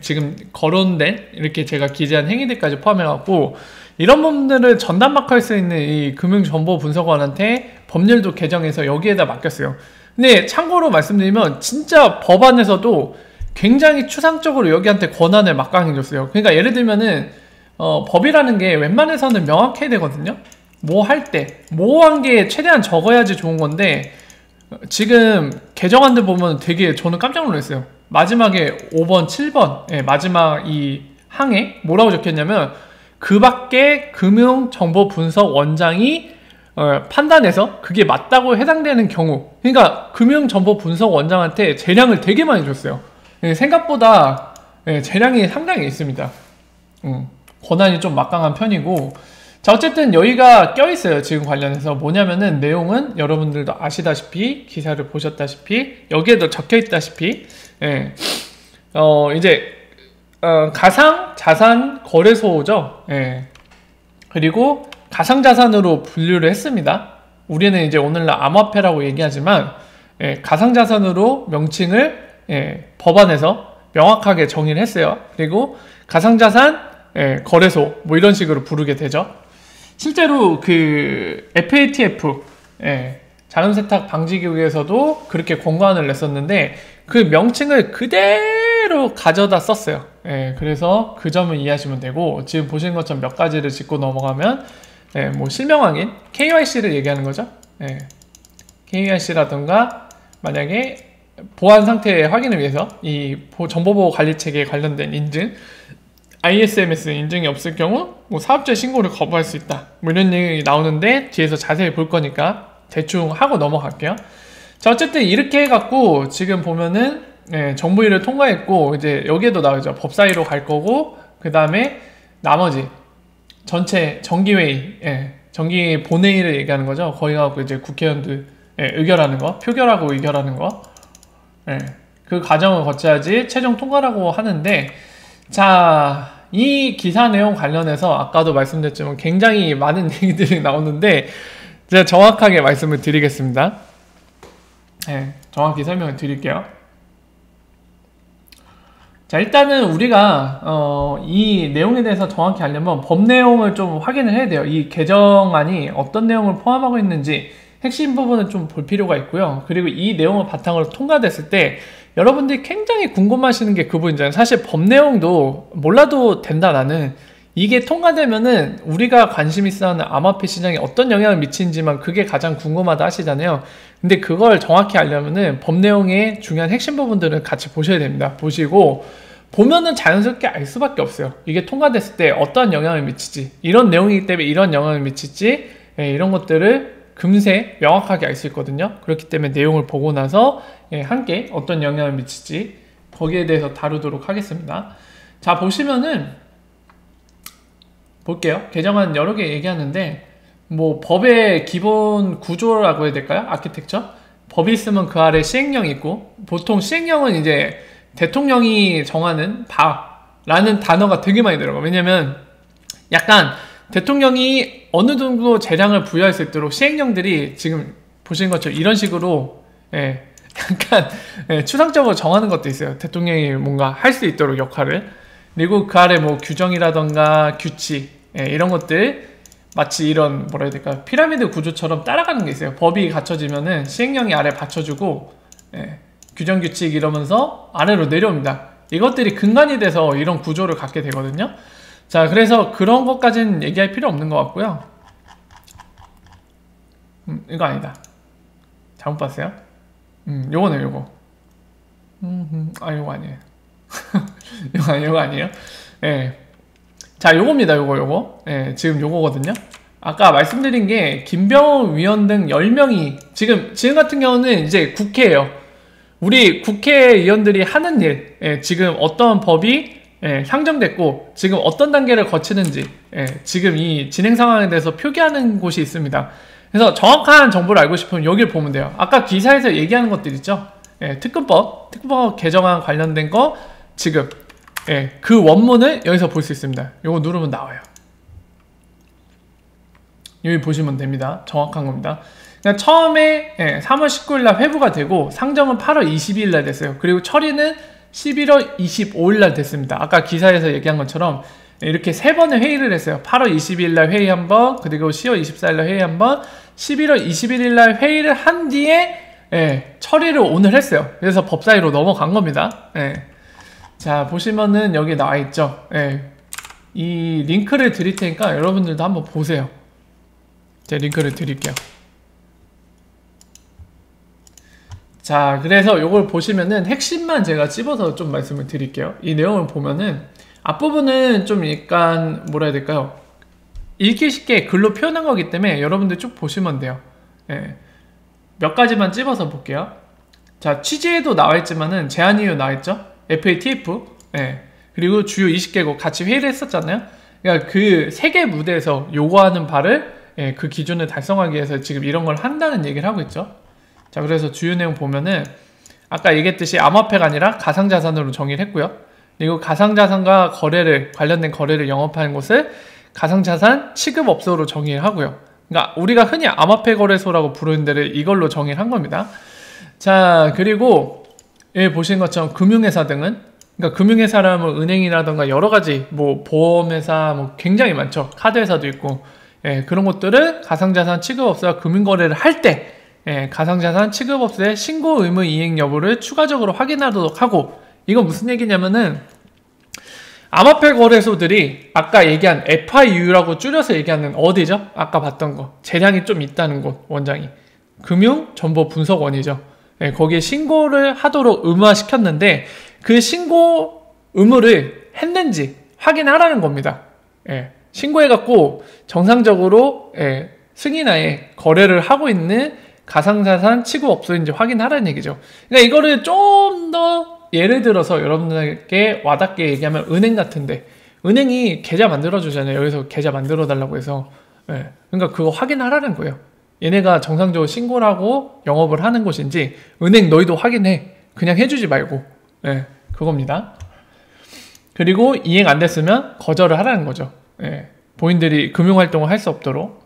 지금 거론된 이렇게 제가 기재한 행위들까지 포함해갖고 이런 부분들을 전담막할 수 있는 이 금융정보분석원한테 법률도 개정해서 여기에다 맡겼어요. 근데 참고로 말씀드리면 진짜 법안에서도 굉장히 추상적으로 여기한테 권한을 막강해줬어요. 그러니까 예를 들면은 법이라는 게 웬만해서는 명확해야 되거든요. 뭐 할 때 모호한 게 최대한 적어야지 좋은 건데 지금 개정안들 보면 되게 저는 깜짝 놀랐어요. 마지막에 5번, 7번 마지막 이 항에 뭐라고 적혔냐면 그 밖에 금융정보분석원장이 판단해서 그게 맞다고 해당되는 경우, 그러니까 금융정보분석원장한테 재량을 되게 많이 줬어요. 생각보다 재량이 상당히 있습니다. 권한이 좀 막강한 편이고, 자, 어쨌든 여기가 껴있어요. 지금 관련해서 뭐냐면은 내용은 여러분들도 아시다시피, 기사를 보셨다시피, 여기에도 적혀있다시피, 이제 가상자산 거래소죠. 그리고 가상자산으로 분류를 했습니다. 우리는 이제 오늘날 암호화폐라고 얘기하지만 가상자산으로 명칭을 법안에서 명확하게 정의를 했어요. 그리고 가상자산 거래소 뭐 이런 식으로 부르게 되죠. 실제로 그 FATF 자금세탁 방지기구에서도 그렇게 권고안을 냈었는데 그 명칭을 그대로 가져다 썼어요. 그래서 그 점을 이해하시면 되고, 지금 보시는 것처럼 몇 가지를 짚고 넘어가면 뭐 실명확인, KYC를 얘기하는 거죠. KYC라든가 만약에 보안 상태 확인을 위해서 이 정보보호 관리체계에 관련된 인증, ISMS 인증이 없을 경우 뭐 사업자 신고를 거부할 수 있다, 뭐 이런 내용이 나오는데 뒤에서 자세히 볼 거니까 대충 하고 넘어갈게요. 자, 어쨌든 이렇게 해갖고 지금 보면은 정부위를 통과했고, 이제 여기에도 나오죠. 법사위로 갈 거고, 그 다음에 나머지 전체 정기회의, 정기 본회의를 얘기하는 거죠. 거기 가고 이제 국회의원들 의결하는 거, 표결하고 의결하는 거, 그 과정을 거쳐야지 최종 통과라고 하는데, 자, 이 기사 내용 관련해서 아까도 말씀드렸지만 굉장히 많은 얘기들이 나오는데 제가 정확하게 말씀을 드리겠습니다. 정확히 설명을 드릴게요. 자, 일단은 우리가 이 내용에 대해서 정확히 알려면 법 내용을 좀 확인을 해야 돼요. 이 개정안이 어떤 내용을 포함하고 있는지 핵심 부분을 좀 볼 필요가 있고요. 그리고 이 내용을 바탕으로 통과됐을 때 여러분들이 굉장히 궁금하시는 게 그 부분이잖아요. 사실 법 내용도 몰라도 된다. 나는 이게 통과되면은 우리가 관심 있어 하는 암호화폐 시장에 어떤 영향을 미치는지만 그게 가장 궁금하다 하시잖아요. 근데 그걸 정확히 알려면은 법 내용의 중요한 핵심 부분들을 같이 보셔야 됩니다. 보시고 보면은 자연스럽게 알 수밖에 없어요. 이게 통과됐을 때 어떤 영향을 미치지, 이런 내용이기 때문에 이런 영향을 미칠지, 이런 것들을 금세 명확하게 알 수 있거든요. 그렇기 때문에 내용을 보고 나서 함께 어떤 영향을 미칠지 거기에 대해서 다루도록 하겠습니다. 자, 보시면은 볼게요. 개정안 여러 개 얘기하는데 뭐 법의 기본 구조라고 해야 될까요? 아키텍처? 법이 있으면 그 아래 시행령이 있고, 보통 시행령은 이제 대통령이 정하는 바라는 단어가 되게 많이 들어가요. 왜냐면 약간 대통령이 어느 정도 재량을 부여할 수 있도록 시행령들이 지금 보시는 것처럼 이런 식으로 약간 추상적으로 정하는 것도 있어요. 대통령이 뭔가 할 수 있도록 역할을. 그리고 그 아래 뭐 규정이라던가 규칙 이런 것들 마치 이런 뭐라 해야 될까, 피라미드 구조처럼 따라가는 게 있어요. 법이 갖춰지면은 시행령이 아래 받쳐주고 규정 규칙 이러면서 아래로 내려옵니다. 이것들이 근간이 돼서 이런 구조를 갖게 되거든요. 자, 그래서 그런 것까지는 얘기할 필요 없는 것 같고요. 이거 아니다. 잘못 봤어요. 요거네, 요거. 요거 아니에요. 요거 아니에요. 자, 요겁니다. 요거. 지금 요거거든요. 아까 말씀드린 게 김병호 위원 등 10명이 지금 같은 경우는 이제 국회예요. 우리 국회의원들이 하는 일, 지금 어떤 법이 상정됐고 지금 어떤 단계를 거치는지 지금 이 진행 상황에 대해서 표기하는 곳이 있습니다. 그래서 정확한 정보를 알고 싶으면 여기를 보면 돼요. 아까 기사에서 얘기하는 것들 있죠. 특검법 개정안 관련된 거 지금 그 원문을 여기서 볼 수 있습니다. 요거 누르면 나와요. 여기 보시면 됩니다. 정확한 겁니다. 그러니까 처음에 3월 19일 날 회부가 되고 상정은 8월 22일 날 됐어요. 그리고 처리는 11월 25일 날 됐습니다. 아까 기사에서 얘기한 것처럼 이렇게 3번의 회의를 했어요. 8월 22일 날 회의 한 번, 그리고 10월 24일 날 회의 한 번, 11월 21일 날 회의를 한 뒤에 처리를 오늘 했어요. 그래서 법사위로 넘어간 겁니다. 자, 보시면은 여기 나와 있죠. 이 링크를 드릴 테니까 여러분들도 한번 보세요. 제가 링크를 드릴게요. 자, 그래서 요걸 보시면은 핵심만 제가 찝어서 좀 말씀을 드릴게요. 이 내용을 보면은 앞부분은 좀 약간 뭐라 해야 될까요? 읽기 쉽게 글로 표현한 거기 때문에 여러분들 쭉 보시면 돼요. 예. 몇 가지만 찝어서 볼게요. 자, 취지에도 나와있지만은 제한이유 나와있죠? FATF. 예. 그리고 주요 20개국 같이 회의를 했었잖아요. 그러니까 그 세계 무대에서 요구하는 바를 예, 그 기준을 달성하기 위해서 지금 이런 걸 한다는 얘기를 하고 있죠. 자, 그래서 주요 내용 보면은 아까 얘기했듯이 암호화폐가 아니라 가상자산으로 정의를 했고요. 그리고 가상자산과 관련된 거래를 영업하는 곳을 가상자산 취급업소로 정의를 하고요. 그러니까 우리가 흔히 암호화폐 거래소라고 부르는 데를 이걸로 정의를 한 겁니다. 자, 그리고 여기 보신 것처럼 금융회사 등은, 그러니까 금융회사라면 은행이라던가 여러가지 뭐 보험회사 뭐 굉장히 많죠. 카드회사도 있고, 예, 그런 것들은 가상자산 취급업소와 금융거래를 할 때 예, 가상자산 취급업소의 신고 의무 이행 여부를 추가적으로 확인하도록 하고, 이건 무슨 얘기냐면은 암호화폐 거래소들이 아까 얘기한 FIU라고 줄여서 얘기하는 어디죠? 아까 봤던 거 재량이 좀 있다는 곳 원장이 금융정보분석원이죠. 예, 거기에 신고를 하도록 의무화시켰는데 그 신고 의무를 했는지 확인하라는 겁니다. 예, 신고해갖고 정상적으로 예, 승인하에 거래를 하고 있는 가상자산 취급업소인지 확인하라는 얘기죠. 그러니까 이거를 좀 더 예를 들어서 여러분들에게 와닿게 얘기하면 은행 같은데 은행이 계좌 만들어 주잖아요. 여기서 계좌 만들어 달라고 해서 예, 그러니까 그거 확인하라는 거예요. 얘네가 정상적으로 신고를 하고 영업을 하는 곳인지 은행 너희도 확인해. 그냥 해주지 말고 예, 그겁니다. 그리고 이행 안 됐으면 거절을 하라는 거죠. 예, 본인들이 금융활동을 할 수 없도록.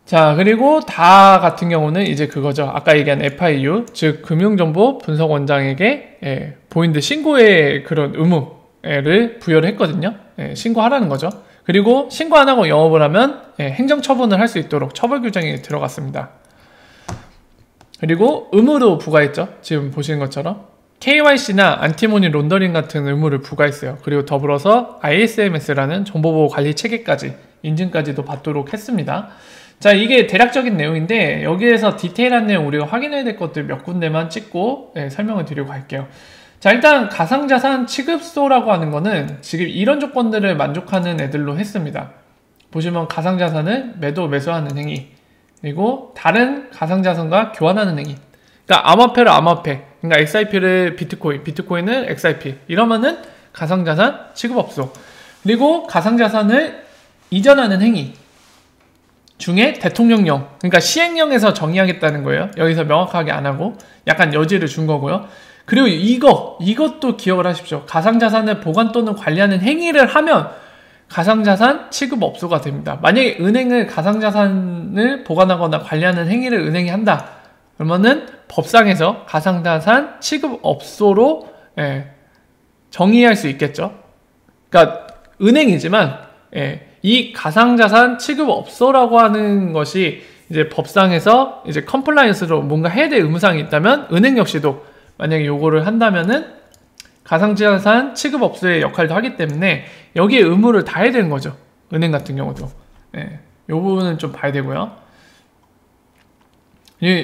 자, 그리고 다 같은 경우는 이제 그거죠. 아까 얘기한 FIU, 즉 금융정보분석원장에게 예, 본인들 신고의 그런 의무를 부여를 했거든요. 예, 신고하라는 거죠. 그리고 신고 안 하고 영업을 하면 예, 행정처분을 할 수 있도록 처벌 규정이 들어갔습니다. 그리고 의무도 부과했죠. 지금 보시는 것처럼 KYC나 안티모니 론더링 같은 의무를 부과했어요. 그리고 더불어서 ISMS라는 정보보호 관리 체계까지 인증까지도 받도록 했습니다. 자, 이게 대략적인 내용인데 여기에서 디테일한 내용 우리가 확인해야 될 것들 몇 군데만 찍고 예, 설명을 드리고 갈게요. 자, 일단 가상자산 취급소라고 하는 거는 지금 이런 조건들을 만족하는 애들로 했습니다. 보시면 가상자산을 매수하는 행위, 그리고 다른 가상자산과 교환하는 행위. 그러니까 암호화폐를 암호화폐, 그러니까 XIP를 비트코인을 XIP 이러면은 가상자산 취급업소. 그리고 가상자산을 이전하는 행위 중에 대통령령, 그러니까 시행령에서 정의하겠다는 거예요. 여기서 명확하게 안 하고 약간 여지를 준 거고요. 그리고 이것도 기억을 하십시오. 가상자산을 보관 또는 관리하는 행위를 하면 가상자산 취급업소가 됩니다. 만약에 은행을 가상자산을 보관하거나 관리하는 행위를 은행이 한다. 그러면은 법상에서 가상자산 취급업소로 예, 정의할 수 있겠죠. 그러니까 은행이지만 예, 이 가상자산 취급업소라고 하는 것이 이제 법상에서 이제 컴플라이언스로 뭔가 해야 될 의무사항이 있다면 은행 역시도 만약에 요거를 한다면은 가상자산 취급업소의 역할도 하기 때문에 여기에 의무를 다 해야 되는 거죠. 은행 같은 경우도. 예, 요 부분은 좀 봐야 되고요.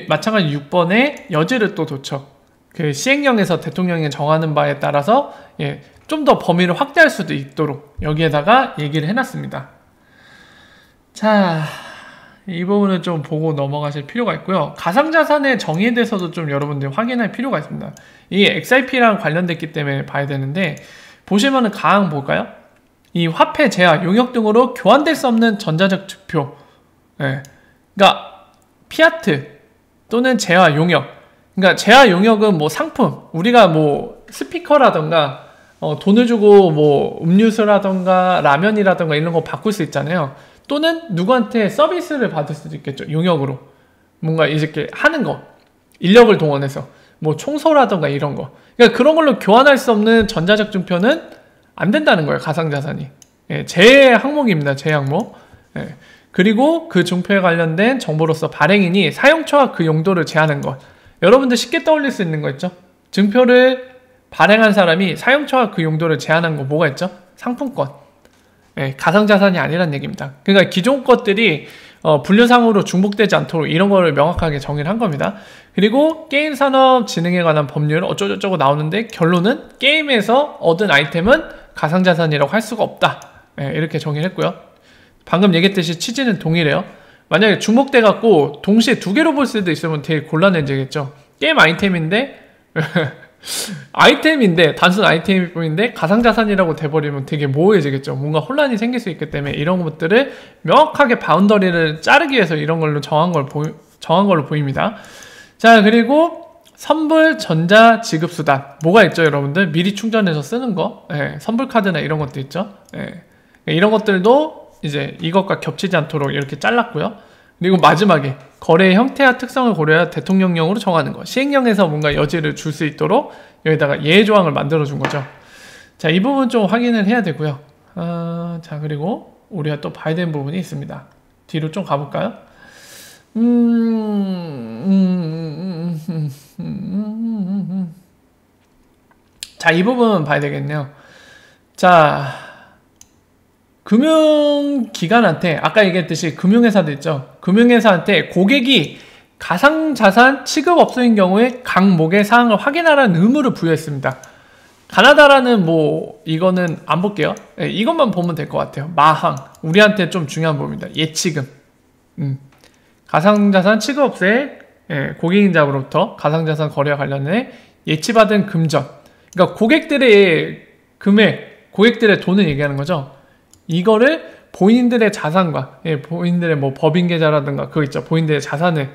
마찬가지 6번에 여지를 또 뒀죠. 그 시행령에서 대통령이 정하는 바에 따라서 예, 좀 더 범위를 확대할 수도 있도록 여기에다가 얘기를 해놨습니다. 자, 이 부분을 좀 보고 넘어가실 필요가 있고요. 가상자산의 정의에 대해서도 좀 여러분들 확인할 필요가 있습니다. 이게 XIP랑 관련됐기 때문에 봐야 되는데 보시면은 가항 볼까요? 이 화폐, 재화, 용역 등으로 교환될 수 없는 전자적 지표. 예, 그러니까 피아트 또는 재화, 용역. 그러니까 재화, 용역은 뭐 상품, 우리가 뭐 스피커라던가 돈을 주고 뭐 음료수라던가 라면이라던가 이런 거 바꿀 수 있잖아요. 또는 누구한테 서비스를 받을 수도 있겠죠. 용역으로. 뭔가 이렇게 하는 거. 인력을 동원해서. 뭐 청소라던가 이런 거. 그러니까 그런 걸로 교환할 수 없는 전자적 증표는 안 된다는 거예요. 가상자산이. 예, 제외 항목입니다. 제외 항목. 예. 그리고 그 증표에 관련된 정보로서 발행인이 사용처와 그 용도를 제한한 것. 여러분들 쉽게 떠올릴 수 있는 거 있죠? 증표를 발행한 사람이 사용처와 그 용도를 제한한 거 뭐가 있죠? 상품권. 예, 가상자산이 아니란 얘기입니다. 그러니까 기존 것들이 분류상으로 중복되지 않도록 이런 거를 명확하게 정의를 한 겁니다. 그리고 게임 산업 진흥에 관한 법률 어쩌고저쩌고 나오는데 결론은 게임에서 얻은 아이템은 가상자산이라고 할 수가 없다. 예, 이렇게 정의를 했고요. 방금 얘기했듯이 취지는 동일해요. 만약에 중복돼 갖고 동시에 두 개로 볼 수도 있으면 되게 곤란해지겠죠. 게임 아이템인데 아이템인데 단순 아이템일 뿐인데 가상자산이라고 돼버리면 되게 모호해지겠죠. 뭔가 혼란이 생길 수 있기 때문에 이런 것들을 명확하게 바운더리를 자르기 위해서 이런 걸로 정한 걸로 보입니다. 자, 그리고 선불 전자 지급 수단 뭐가 있죠, 여러분들? 미리 충전해서 쓰는 거, 선불 카드나 이런 것도 있죠. 이런 것들도 이제 이것과 겹치지 않도록 이렇게 잘랐고요. 그리고 마지막에 거래의 형태와 특성을 고려해 대통령령으로 정하는 거. 시행령에서 뭔가 여지를 줄 수 있도록 여기다가 예외 조항을 만들어준 거죠. 자, 이 부분 좀 확인을 해야 되고요. 자, 그리고 우리가 또 봐야 되는 부분이 있습니다. 뒤로 좀 가볼까요? 자, 이 부분 봐야 되겠네요. 자, 금융기관한테 아까 얘기했듯이 금융회사도 있죠. 금융회사한테 고객이 가상자산 취급업소인 경우에 각목의 사항을 확인하라는 의무를 부여했습니다. 가나다라는 뭐 이거는 안 볼게요. 이것만 보면 될 것 같아요. 마항 우리한테 좀 중요한 부분입니다. 예치금 가상자산 취급업소의 고객인자로부터 가상자산 거래와 관련해 예치받은 금전, 그러니까 고객들의 금액, 고객들의 돈을 얘기하는 거죠. 이거를 본인들의 자산과 본인들의 뭐 법인 계좌라든가 그거 있죠. 본인들의 자산을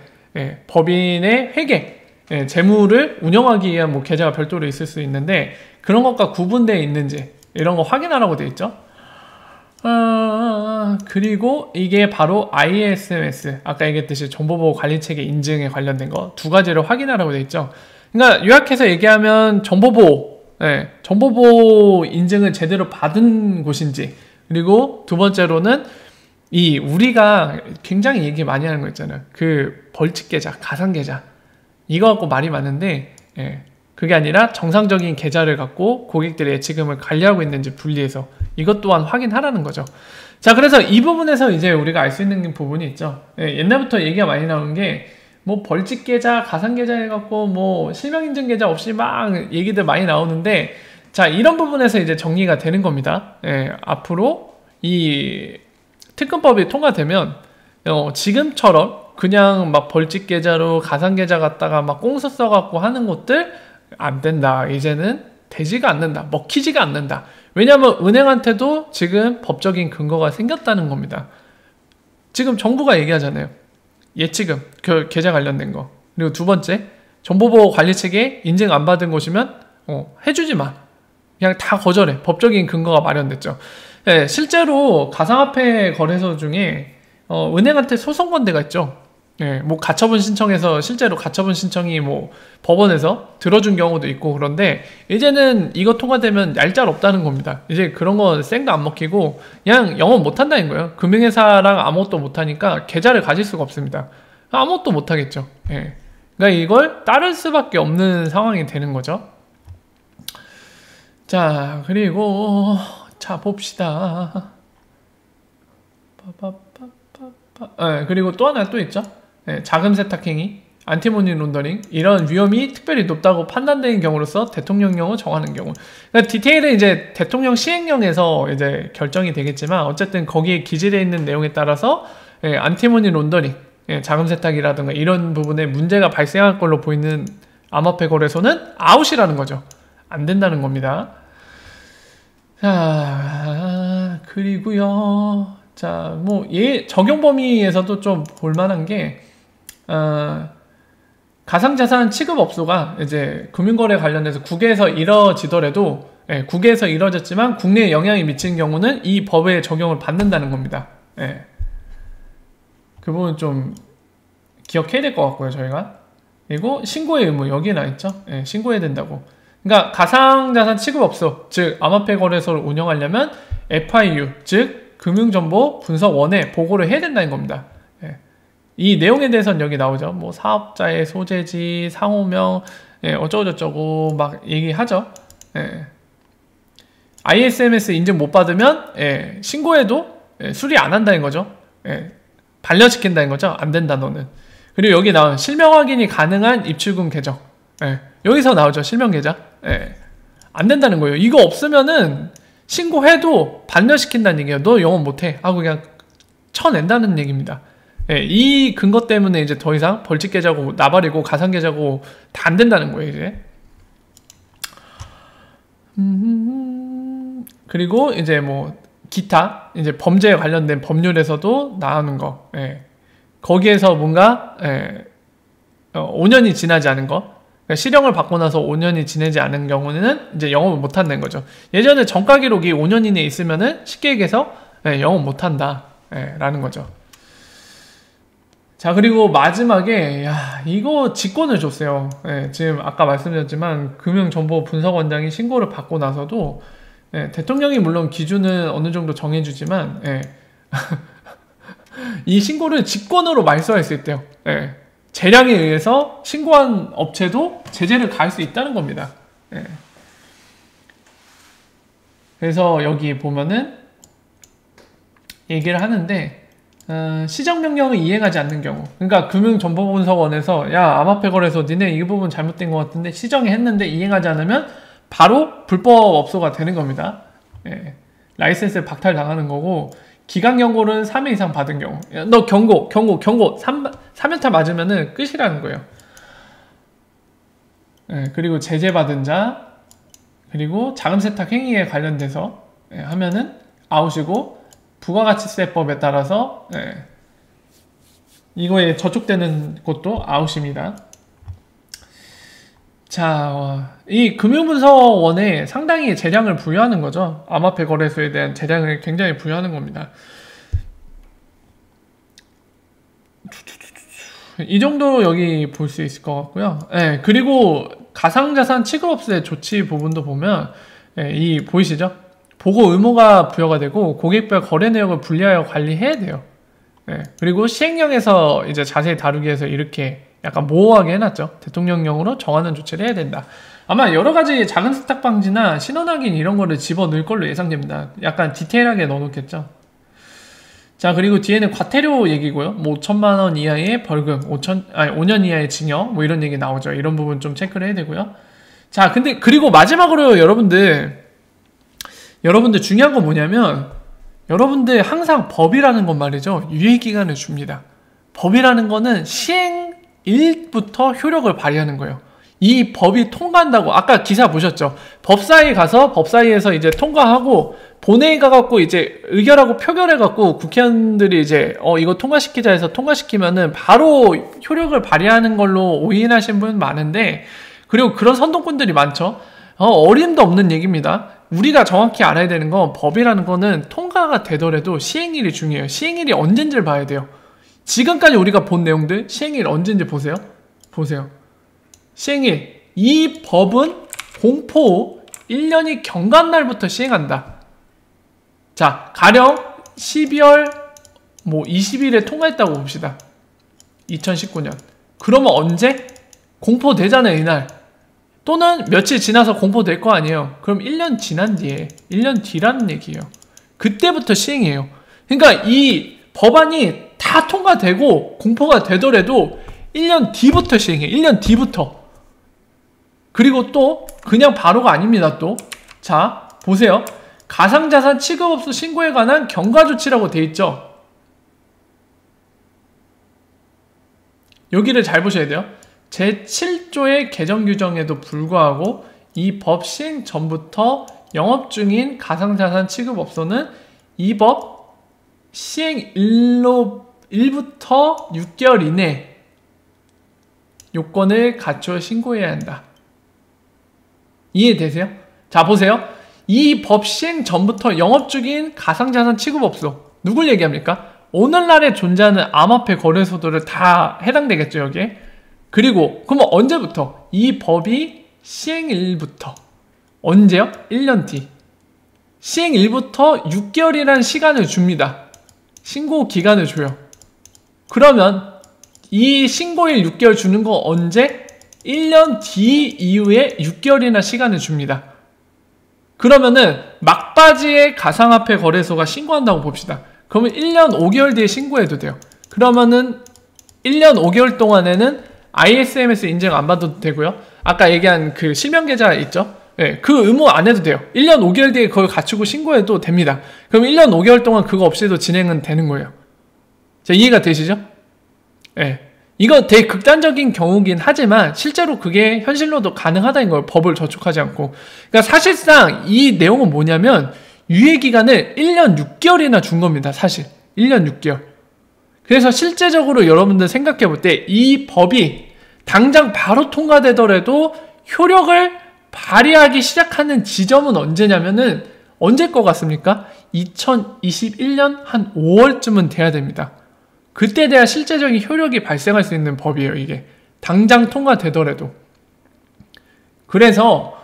법인의 회계, 재물을 운영하기 위한 뭐 계좌가 별도로 있을 수 있는데 그런 것과 구분되어 있는지 이런 거 확인하라고 되어 있죠. 그리고 이게 바로 ISMS, 아까 얘기했듯이 정보보호관리체계 인증에 관련된 거 두 가지를 확인하라고 되어 있죠. 그러니까 요약해서 얘기하면 정보보호 인증을 제대로 받은 곳인지, 그리고 두 번째로는 이 우리가 굉장히 얘기 많이 하는 거 있잖아요. 그 벌칙 계좌, 가상 계좌 이거 갖고 말이 많은데 그게 아니라 정상적인 계좌를 갖고 고객들의 예치금을 관리하고 있는지 분리해서 이것 또한 확인하라는 거죠. 자, 그래서 이 부분에서 이제 우리가 알 수 있는 부분이 있죠. 옛날부터 얘기가 많이 나오는 게 뭐 벌칙 계좌, 가상 계좌 해갖고 뭐 실명 인증 계좌 없이 막 얘기들 많이 나오는데, 자, 이런 부분에서 이제 정리가 되는 겁니다. 앞으로 이 특검법이 통과되면 지금처럼 그냥 막 벌칙 계좌로 가상 계좌 갖다가 막 꽁수 써갖고 하는 것들 안 된다. 이제는 되지가 않는다. 먹히지가 않는다. 왜냐하면 은행한테도 지금 법적인 근거가 생겼다는 겁니다. 지금 정부가 얘기하잖아요. 예치금, 그 계좌 관련된 거. 그리고 두 번째, 정보보호관리체계 인증 안 받은 곳이면 해주지 마. 그냥 다 거절해. 법적인 근거가 마련됐죠. 실제로 가상화폐 거래소 중에 은행한테 소송 건 데가 있죠. 뭐 가처분 신청해서 실제로 가처분 신청이 뭐 법원에서 들어준 경우도 있고, 그런데 이제는 이거 통과되면 얄짤 없다는 겁니다. 이제 그런 건 생도 안 먹히고 그냥 영업 못 한다는 거예요. 금융회사랑 아무것도 못 하니까 계좌를 가질 수가 없습니다. 아무것도 못 하겠죠. 그러니까 이걸 따를 수밖에 없는 상황이 되는 거죠. 자, 그리고 자 봅시다. 그리고 또 하나 또 있죠. 자금 세탁행위, 안티모니 론더링, 이런 위험이 특별히 높다고 판단되는 경우로서 대통령령을 정하는 경우. 그러니까 디테일은 이제 대통령 시행령에서 이제 결정이 되겠지만 어쨌든 거기에 기재되어 있는 내용에 따라서 안티모니 론더링, 자금 세탁이라든가 이런 부분에 문제가 발생할 걸로 보이는 암호화폐 거래소는 아웃이라는 거죠. 안 된다는 겁니다. 자, 그리고요. 자, 뭐 적용 범위에서도 좀 볼만한 게 가상자산 취급업소가 이제 금융거래 관련해서 국외에서 이뤄지더라도 국외에서 이뤄졌지만 국내에 영향이 미치는 경우는 이 법의 적용을 받는다는 겁니다. 그 부분 좀 기억해야 될 것 같고요, 저희가. 그리고 신고의 의무 여기에 나있죠. 신고해야 된다고. 그러니까 가상자산 취급업소, 즉 암호화폐 거래소를 운영하려면 FIU, 즉 금융정보 분석원에 보고를 해야 된다는 겁니다. 이 내용에 대해서는 여기 나오죠. 뭐 사업자의 소재지, 상호명, 어쩌고저쩌고 막 얘기하죠. ISMS 인증 못 받으면 신고해도 수리 안 한다는 거죠. 반려시킨다는 거죠. 안 된다 너는. 그리고 여기 나온 실명 확인이 가능한 입출금 계정. 여기서 나오죠. 실명 계좌. 안 된다는 거예요. 이거 없으면은 신고해도 반려시킨다는 얘기예요. 너 영업 못해 하고 그냥 쳐낸다는 얘기입니다. 예, 이 근거 때문에 이제 더 이상 벌칙 계좌고 나발이고 가상 계좌고 다 안 된다는 거예요, 이제. 그리고 이제 뭐 기타 이제 범죄에 관련된 법률에서도 나오는 거, 예. 거기에서 뭔가 5년이 지나지 않은 거, 그러니까 실형을 받고 나서 5년이 지나지 않은 경우는 이제 영업을 못 한다는 거죠. 예전에 전과 기록이 5년 이내에 있으면은 쉽게 얘기해서 영업 못 한다, 라는 거죠. 자, 그리고 마지막에 이거 직권을 줬어요. 지금 아까 말씀드렸지만 금융정보분석원장이 신고를 받고 나서도 대통령이 물론 기준은 어느 정도 정해주지만 이 신고를 직권으로 말소할 수 있대요. 재량에 의해서 신고한 업체도 제재를 가할 수 있다는 겁니다. 그래서 여기 보면은 얘기를 하는데 시정명령을 이행하지 않는 경우, 그러니까 금융정보분석원에서 야 암호화폐 거래소 니네 이 부분 잘못된 것 같은데 시정이 했는데 이행하지 않으면 바로 불법 업소가 되는 겁니다. 라이센스를 박탈당하는 거고, 기각 경고는 3회 이상 받은 경우, 너 경고 3연타 맞으면은 끝이라는 거예요. 그리고 제재받은 자, 그리고 자금 세탁 행위에 관련돼서 하면은 아웃이고, 부가가치세법에 따라서 이거에 저촉되는 것도 아웃입니다. 자, 이 금융분석원에 상당히 재량을 부여하는 거죠. 암호화폐 거래소에 대한 재량을 굉장히 부여하는 겁니다. 이 정도 여기 볼 수 있을 것 같고요. 그리고 가상자산 취급업소의 조치 부분도 보면 이 보이시죠? 보고 의무가 부여가 되고 고객별 거래 내역을 분리하여 관리해야 돼요. 그리고 시행령에서 이제 자세히 다루기 위해서 이렇게 약간 모호하게 해놨죠. 대통령령으로 정하는 조치를 해야 된다. 아마 여러가지 작은 세탁 방지나 신원 확인 이런 거를 집어넣을 걸로 예상됩니다. 약간 디테일하게 넣어놓겠죠. 자, 그리고 뒤에는 과태료 얘기고요. 뭐 5천만 원 이하의 벌금, 5년 이하의 징역, 뭐 이런 얘기 나오죠. 이런 부분 좀 체크를 해야 되고요. 자, 근데 그리고 마지막으로 여러분들 중요한 건 뭐냐면, 여러분들 항상 법이라는 건 말이죠, 유예기간을 줍니다. 법이라는 거는 시행일부터 효력을 발휘하는 거예요. 이 법이 통과한다고, 아까 기사 보셨죠? 법사위 가서 법사위에서 이제 통과하고 본회의 가갖고 이제 의결하고 표결해갖고 국회의원들이 이제 이거 통과시키자 해서 통과시키면은 바로 효력을 발휘하는 걸로 오인하신 분 많은데, 그리고 그런 선동꾼들이 많죠. 어림도 없는 얘기입니다. 우리가 정확히 알아야 되는 건, 법이라는 거는 통과가 되더라도 시행일이 중요해요. 시행일이 언젠지를 봐야 돼요. 지금까지 우리가 본 내용들 시행일 언젠지 보세요. 시행일, 이 법은 공포 후 1년이 경과날부터 시행한다. 자, 가령 12월 20일에 통과했다고 봅시다. 2019년. 그러면 언제? 공포되잖아요, 이날. 또는 며칠 지나서 공포될 거 아니에요. 그럼 1년 지난 뒤에, 1년 뒤라는 얘기예요. 그때부터 시행이에요. 그러니까 이 법안이 다 통과되고 공포가 되더라도 1년 뒤부터 시행해요. 1년 뒤부터. 그리고 또 그냥 바로가 아닙니다. 또 자, 보세요. 가상자산 취급업소 신고에 관한 경과조치라고 돼 있죠. 여기를 잘 보셔야 돼요. 제7조의 개정 규정에도 불구하고 이 법 시행 전부터 영업 중인 가상자산 취급업소는 이 법 시행일부터 6개월 이내 요건을 갖춰 신고해야 한다. 이해되세요? 자, 보세요. 이 법 시행 전부터 영업 중인 가상자산 취급업소, 누굴 얘기합니까? 오늘날에 존재하는 암호화폐 거래소들을 다 해당되겠죠, 여기에. 그리고 그러면 언제부터? 이 법이 시행일부터. 언제요? 1년 뒤. 시행일부터 6개월이라는 시간을 줍니다. 신고 기간을 줘요. 그러면 이 신고일 6개월 주는 거 언제? 1년 뒤 이후에 6개월이나 시간을 줍니다. 그러면은 막바지에 가상화폐 거래소가 신고한다고 봅시다. 그러면 1년 5개월 뒤에 신고해도 돼요. 그러면은 1년 5개월 동안에는 ISMS 인증 안 받아도 되고요. 아까 얘기한 그 실명 계좌 있죠? 네, 그 의무 안 해도 돼요. 1년 5개월 뒤에 그걸 갖추고 신고해도 됩니다. 그럼 1년 5개월 동안 그거 없이도 진행은 되는 거예요. 자, 이해가 되시죠? 예. 이거 되게 극단적인 경우긴 하지만 실제로 그게 현실로도 가능하다는 걸, 법을 저촉하지 않고. 그러니까 사실상 이 내용은 뭐냐면 유예기간을 1년 6개월이나 준 겁니다. 사실 1년 6개월. 그래서 실제적으로 여러분들 생각해 볼 때 이 법이 당장 바로 통과되더라도 효력을 발휘하기 시작하는 지점은 언제냐면은 언제일 것 같습니까? 2021년 한 5월쯤은 돼야 됩니다. 그때 돼야 실제적인 효력이 발생할 수 있는 법이에요, 이게. 당장 통과되더라도. 그래서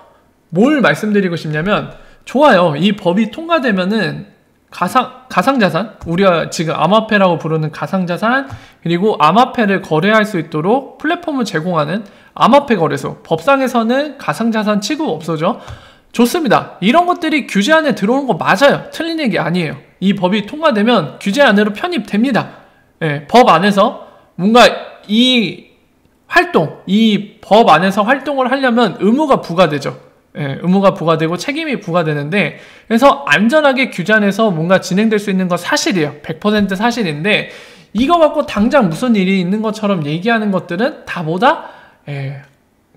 뭘 말씀드리고 싶냐면, 좋아요. 이 법이 통과되면은 가상자산, 우리가 지금 암호화폐라고 부르는 가상자산, 그리고 암호화폐를 거래할 수 있도록 플랫폼을 제공하는 암호화폐 거래소, 법상에서는 가상자산 취급 없어져. 좋습니다. 이런 것들이 규제 안에 들어오는 거 맞아요. 틀린 얘기 아니에요. 이 법이 통과되면 규제 안으로 편입됩니다. 예, 법 안에서 뭔가 이 법 안에서 활동을 하려면 의무가 부과되죠. 예, 의무가 부과되고 책임이 부과되는데, 그래서 안전하게 규제 안에서 뭔가 진행될 수 있는 건 사실이에요. 100% 사실인데, 이거 갖고 당장 무슨 일이 있는 것처럼 얘기하는 것들은 다 뭐다?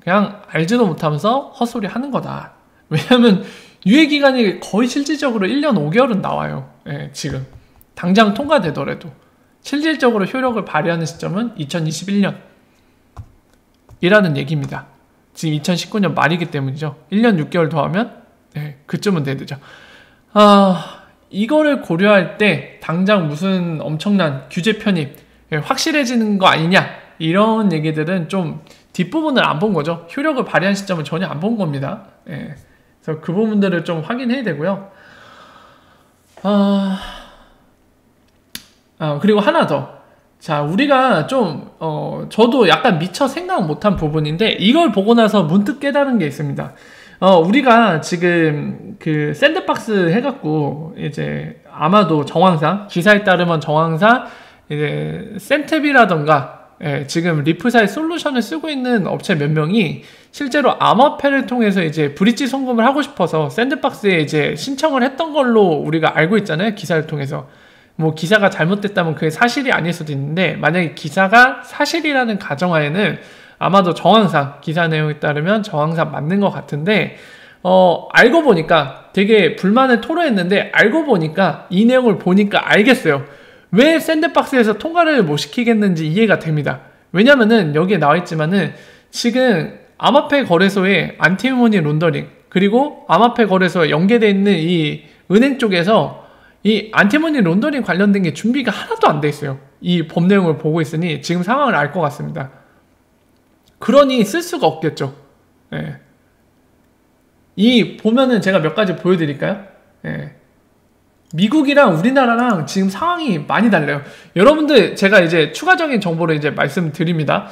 그냥 알지도 못하면서 헛소리 하는 거다. 왜냐면 유예기간이 거의 실질적으로 1년 5개월은 나와요. 예, 지금 당장 통과되더라도 실질적으로 효력을 발휘하는 시점은 2021년 이라는 얘기입니다. 지금 2019년 말이기 때문이죠. 1년 6개월 더하면 그쯤은 되죠. 이거를 고려할 때 당장 무슨 엄청난 규제 편입 확실해지는 거 아니냐, 이런 얘기들은 좀 뒷부분을 안 본 거죠. 효력을 발휘한 시점을 전혀 안 본 겁니다. 그래서 그 부분들을 좀 확인해야 되고요. 그리고 하나 더. 자, 우리가 좀, 저도 약간 미처 생각 못한 부분인데, 이걸 보고 나서 문득 깨달은 게 있습니다. 우리가 지금 그 샌드박스 해갖고, 이제 아마도 정황상, 기사에 따르면 정황상, 이제 센탭이라던가, 지금 리플사의 솔루션을 쓰고 있는 업체 몇 명이 실제로 암호화폐를 통해서 이제 브릿지 송금을 하고 싶어서 샌드박스에 이제 신청을 했던 걸로 우리가 알고 있잖아요. 기사를 통해서. 뭐 기사가 잘못됐다면 그게 사실이 아닐 수도 있는데, 만약에 기사가 사실이라는 가정하에는 아마도 정황상, 기사 내용에 따르면 정황상 맞는 것 같은데, 알고 보니까 되게 불만을 토로했는데, 알고 보니까 이 내용을 보니까 알겠어요. 왜 샌드박스에서 통과를 못 시키겠는지 이해가 됩니다. 왜냐면은 여기에 나와 있지만은 지금 암호화폐 거래소에 안티머니 론더링, 그리고 암호화폐 거래소에 연계되어 있는 이 은행 쪽에서 이 안티머니 론더링 관련된 게 준비가 하나도 안 돼 있어요. 이 법 내용을 보고 있으니 지금 상황을 알 것 같습니다. 그러니 쓸 수가 없겠죠. 이 보면은 제가 몇 가지 보여드릴까요? 미국이랑 우리나라랑 지금 상황이 많이 달라요. 여러분들, 제가 이제 추가적인 정보를 이제 말씀드립니다.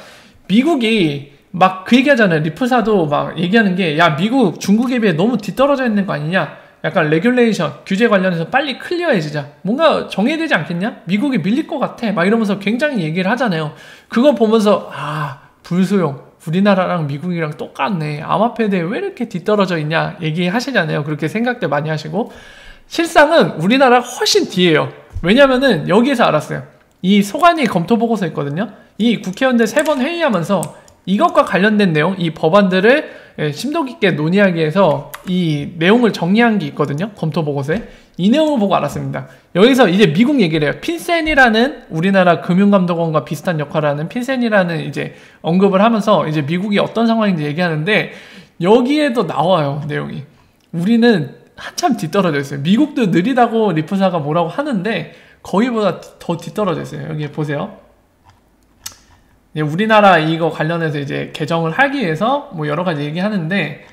미국이 막 그 얘기하잖아요. 리플사도 막 얘기하는 게, 야, 미국 중국에 비해 너무 뒤떨어져 있는 거 아니냐? 약간 레귤레이션, 규제 관련해서 빨리 클리어해지자. 뭔가 정해되지 않겠냐? 미국이 밀릴 것 같아. 막 이러면서 굉장히 얘기를 하잖아요. 그거 보면서, 불소용. 우리나라랑 미국이랑 똑같네. 암호화폐에 대해 왜 이렇게 뒤떨어져 있냐? 얘기하시잖아요. 그렇게 생각들 많이 하시고. 실상은 우리나라가 훨씬 뒤에요. 왜냐면은 여기에서 알았어요. 이 소관위 검토 보고서 있거든요. 이 국회의원들 3번 회의하면서 이것과 관련된 내용, 이 법안들을 심도 깊게 논의하기 위해서 이 내용을 정리한 게 있거든요. 검토 보고서에. 이 내용을 보고 알았습니다. 여기서 이제 미국 얘기를 해요. 핀센이라는 우리나라 금융감독원과 비슷한 역할을 하는 핀센이라는 이제 언급을 하면서 이제 미국이 어떤 상황인지 얘기하는데, 여기에도 나와요, 내용이. 우리는 한참 뒤떨어져 있어요. 미국도 느리다고 리플사가 뭐라고 하는데 거기보다 더 뒤떨어져 있어요. 여기 보세요. 우리나라 이거 관련해서 이제 개정을 하기 위해서 뭐 여러 가지 얘기하는데,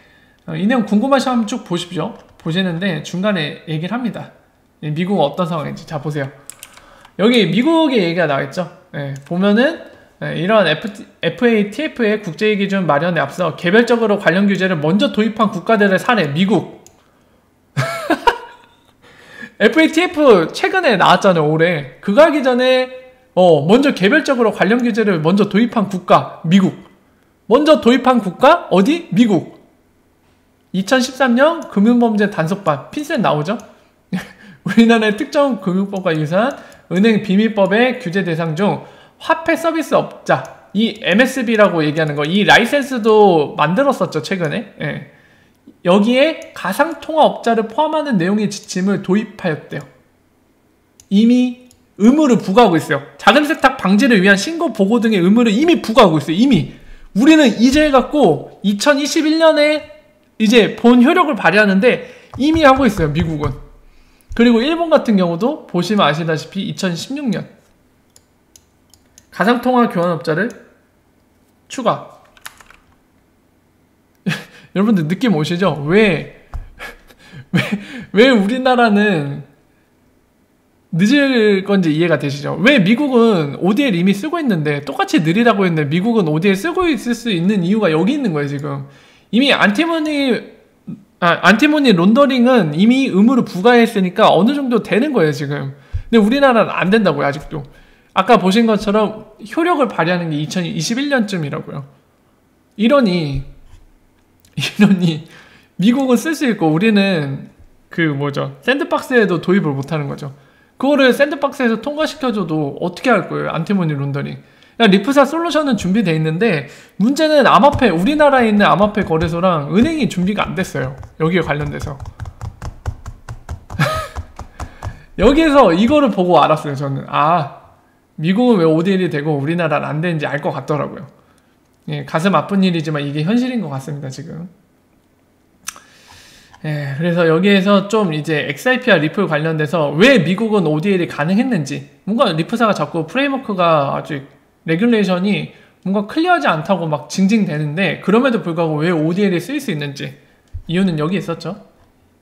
이 내용 궁금하시면 쭉 보십시오. 보시는데 중간에 얘기를 합니다. 미국은 어떤 상황인지. 자, 보세요. 여기 미국의 얘기가 나와있죠. 보면은 이런 FATF의 국제기준 마련에 앞서 개별적으로 관련 규제를 먼저 도입한 국가들의 사례. 미국. FATF 최근에 나왔잖아요, 올해. 그거 하기 전에 먼저 개별적으로 관련 규제를 먼저 도입한 국가, 미국. 먼저 도입한 국가, 어디? 미국. 2013년 금융범죄 단속반, 핀셋 나오죠? 우리나라의 특정 금융법과 유사한 은행 비밀법의 규제 대상 중 화폐 서비스 업자, 이 MSB라고 얘기하는 거, 이 라이센스도 만들었었죠, 최근에. 예. 여기에 가상통화업자를 포함하는 내용의 지침을 도입하였대요. 이미 의무를 부과하고 있어요. 자금 세탁 방지를 위한 신고 보고 등의 의무를 이미 부과하고 있어요. 이미. 우리는 이제 해갖고 2021년에 이제 본 효력을 발휘하는데 이미 하고 있어요, 미국은. 그리고 일본 같은 경우도 보시면 아시다시피 2016년 가상통화 교환업자를 추가. 여러분들 느낌 오시죠? 왜 우리나라는 늦을 건지 이해가 되시죠? 왜 미국은 ODL 이미 쓰고 있는데, 똑같이 느리다고 했는데 미국은 ODL 쓰고 있을 수 있는 이유가 여기 있는 거예요, 지금. 이미 안티모니 론더링은 이미 의무를 부과했으니까 어느 정도 되는 거예요, 지금. 근데 우리나라는 안 된다고요, 아직도. 아까 보신 것처럼 효력을 발휘하는 게 2021년쯤이라고요. 이러니 미국은 쓸 수 있고 우리는 샌드박스에도 도입을 못하는 거죠. 그거를 샌드박스에서 통과시켜줘도 어떻게 할 거예요, 안티모니 론더링. 리프사 솔루션은 준비되어 있는데 문제는 암호화폐, 우리나라에 있는 암호화폐 거래소랑 은행이 준비가 안 됐어요, 여기에 관련돼서. 여기에서 이거를 보고 알았어요, 저는. 미국은 왜 ODL이 되고 우리나라는 안 되는지 알 것 같더라고요. 예, 가슴 아픈 일이지만 이게 현실인 것 같습니다, 지금. 예, 그래서 여기에서 좀 이제 XRP와 리플 관련돼서 왜 미국은 ODL이 가능했는지, 뭔가 리프사가 자꾸 프레임워크가 아직 레귤레이션이 뭔가 클리어하지 않다고 막 징징대는데 그럼에도 불구하고 왜 ODL이 쓰일 수 있는지 이유는 여기 있었죠.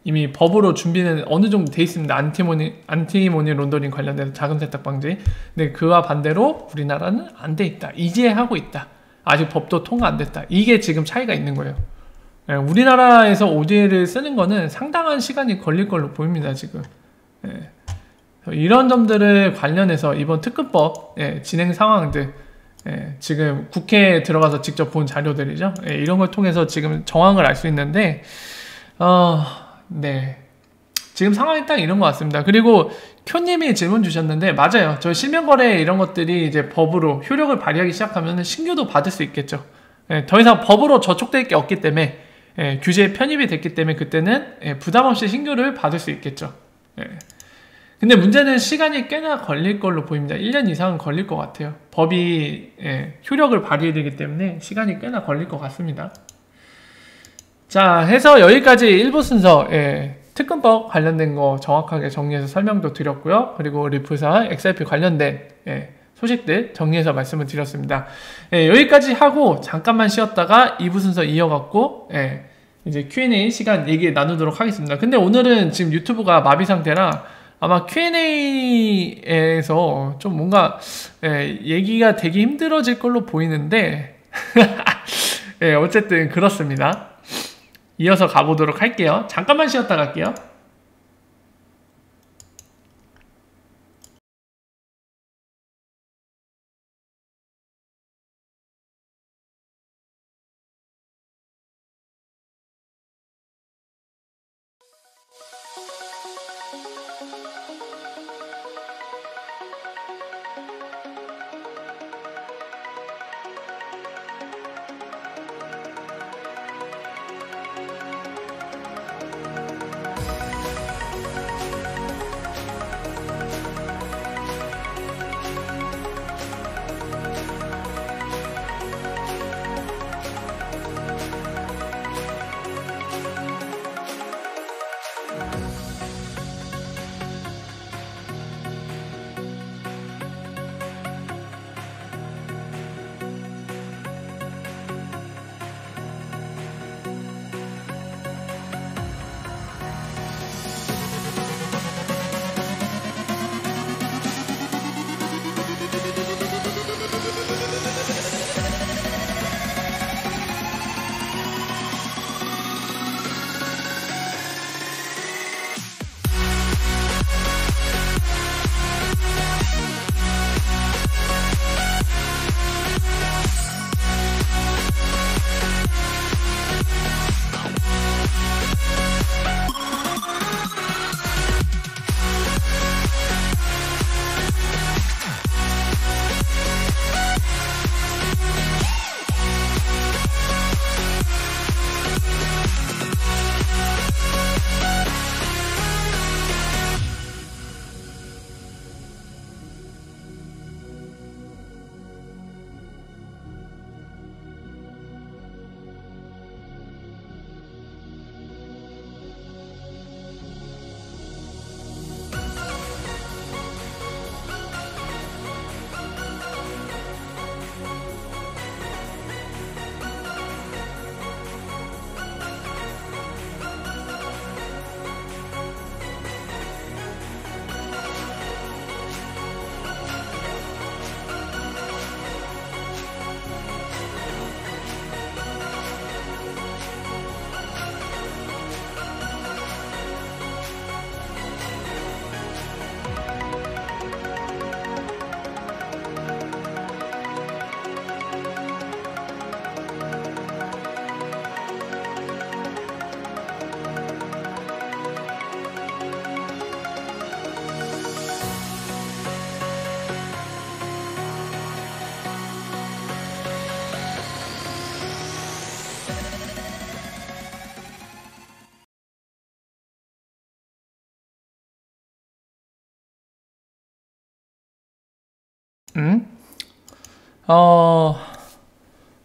이미 법으로 준비는 어느 정도 돼 있습니다. 안티모니 론더링 관련돼서 자금 세탁 방지. 근데 그와 반대로 우리나라는 안 돼 있다. 이제 하고 있다. 아직 법도 통과 안 됐다. 이게 지금 차이가 있는 거예요. 예, 우리나라에서 ODL을 쓰는 거는 상당한 시간이 걸릴 걸로 보입니다, 지금. 예. 이런 점들을 관련해서 이번 특근법 진행 상황들, 지금 국회에 들어가서 직접 본 자료들이죠. 이런 걸 통해서 지금 정황을 알 수 있는데, 네, 지금 상황이 딱 이런 것 같습니다. 그리고 쿄님이 질문 주셨는데, 맞아요. 저 실명거래 이런 것들이 이제 법으로 효력을 발휘하기 시작하면 신규도 받을 수 있겠죠. 더 이상 법으로 저촉될 게 없기 때문에, 규제에 편입이 됐기 때문에 그때는 부담 없이 신규를 받을 수 있겠죠. 근데 문제는 시간이 꽤나 걸릴 걸로 보입니다. 1년 이상은 걸릴 것 같아요. 법이 효력을 발휘되기 때문에 시간이 꽤나 걸릴 것 같습니다. 자, 해서 여기까지 1부 순서 특근법 관련된 거 정확하게 정리해서 설명도 드렸고요. 그리고 리프사 XRP 관련된 소식들 정리해서 말씀을 드렸습니다. 여기까지 하고 잠깐만 쉬었다가 2부 순서 이어갖고 이제 Q&A 시간 얘기 나누도록 하겠습니다. 근데 오늘은 지금 유튜브가 마비 상태라 아마 Q&A에서 좀 뭔가 얘기가 되게 힘들어질 걸로 보이는데 어쨌든 그렇습니다. 이어서 가보도록 할게요. 잠깐만 쉬었다 갈게요.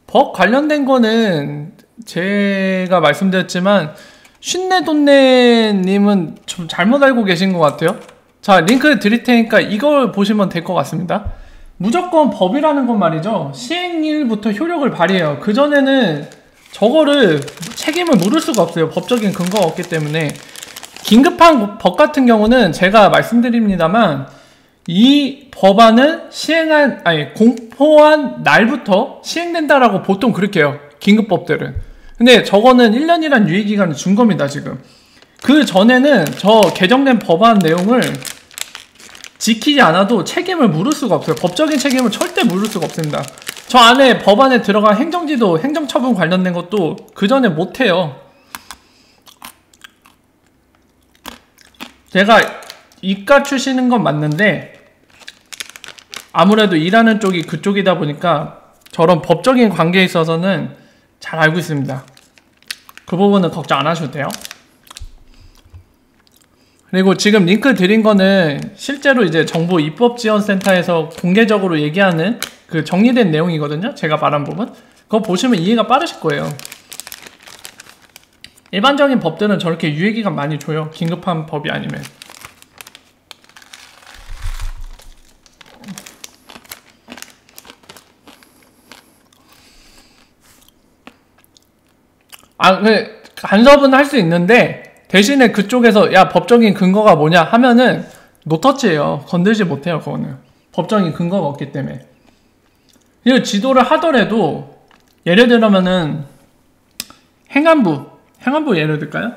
법 관련된 거는 제가 말씀드렸지만 쉰내돈내님은 좀 잘못 알고 계신 것 같아요. 자, 링크 드릴 테니까 이걸 보시면 될 것 같습니다. 무조건 법이라는 건 말이죠, 시행일부터 효력을 발휘해요. 그전에는 저거를 책임을 물을 수가 없어요. 법적인 근거가 없기 때문에. 긴급한 법 같은 경우는 제가 말씀드립니다만 이 법안은 공포한 날부터 시행된다라고 보통 그렇게 해요. 긴급법들은. 근데 저거는 1년이란 유예기간을 준 겁니다, 지금. 그 전에는 저 개정된 법안 내용을 지키지 않아도 책임을 물을 수가 없어요. 법적인 책임을 절대 물을 수가 없습니다. 저 안에 법안에 들어간 행정지도, 행정처분 관련된 것도 그 전에 못해요. 제가 이과 출신인 건 맞는데 아무래도 일하는 쪽이 그쪽이다 보니까 저런 법적인 관계에 있어서는 잘 알고 있습니다. 그 부분은 걱정 안 하셔도 돼요. 그리고 지금 링크 드린 거는 실제로 이제 정부 입법지원센터에서 공개적으로 얘기하는 그 정리된 내용이거든요. 제가 말한 부분. 그거 보시면 이해가 빠르실 거예요. 일반적인 법들은 저렇게 유예기간 많이 줘요. 긴급한 법이 아니면. 간섭은 할 수 있는데 대신에 그쪽에서 야 법적인 근거가 뭐냐 하면은 노터치예요. 건들지 못해요. 그거는 법적인 근거가 없기 때문에. 이 지도를 하더라도 예를 들면은 행안부 예를 들까요?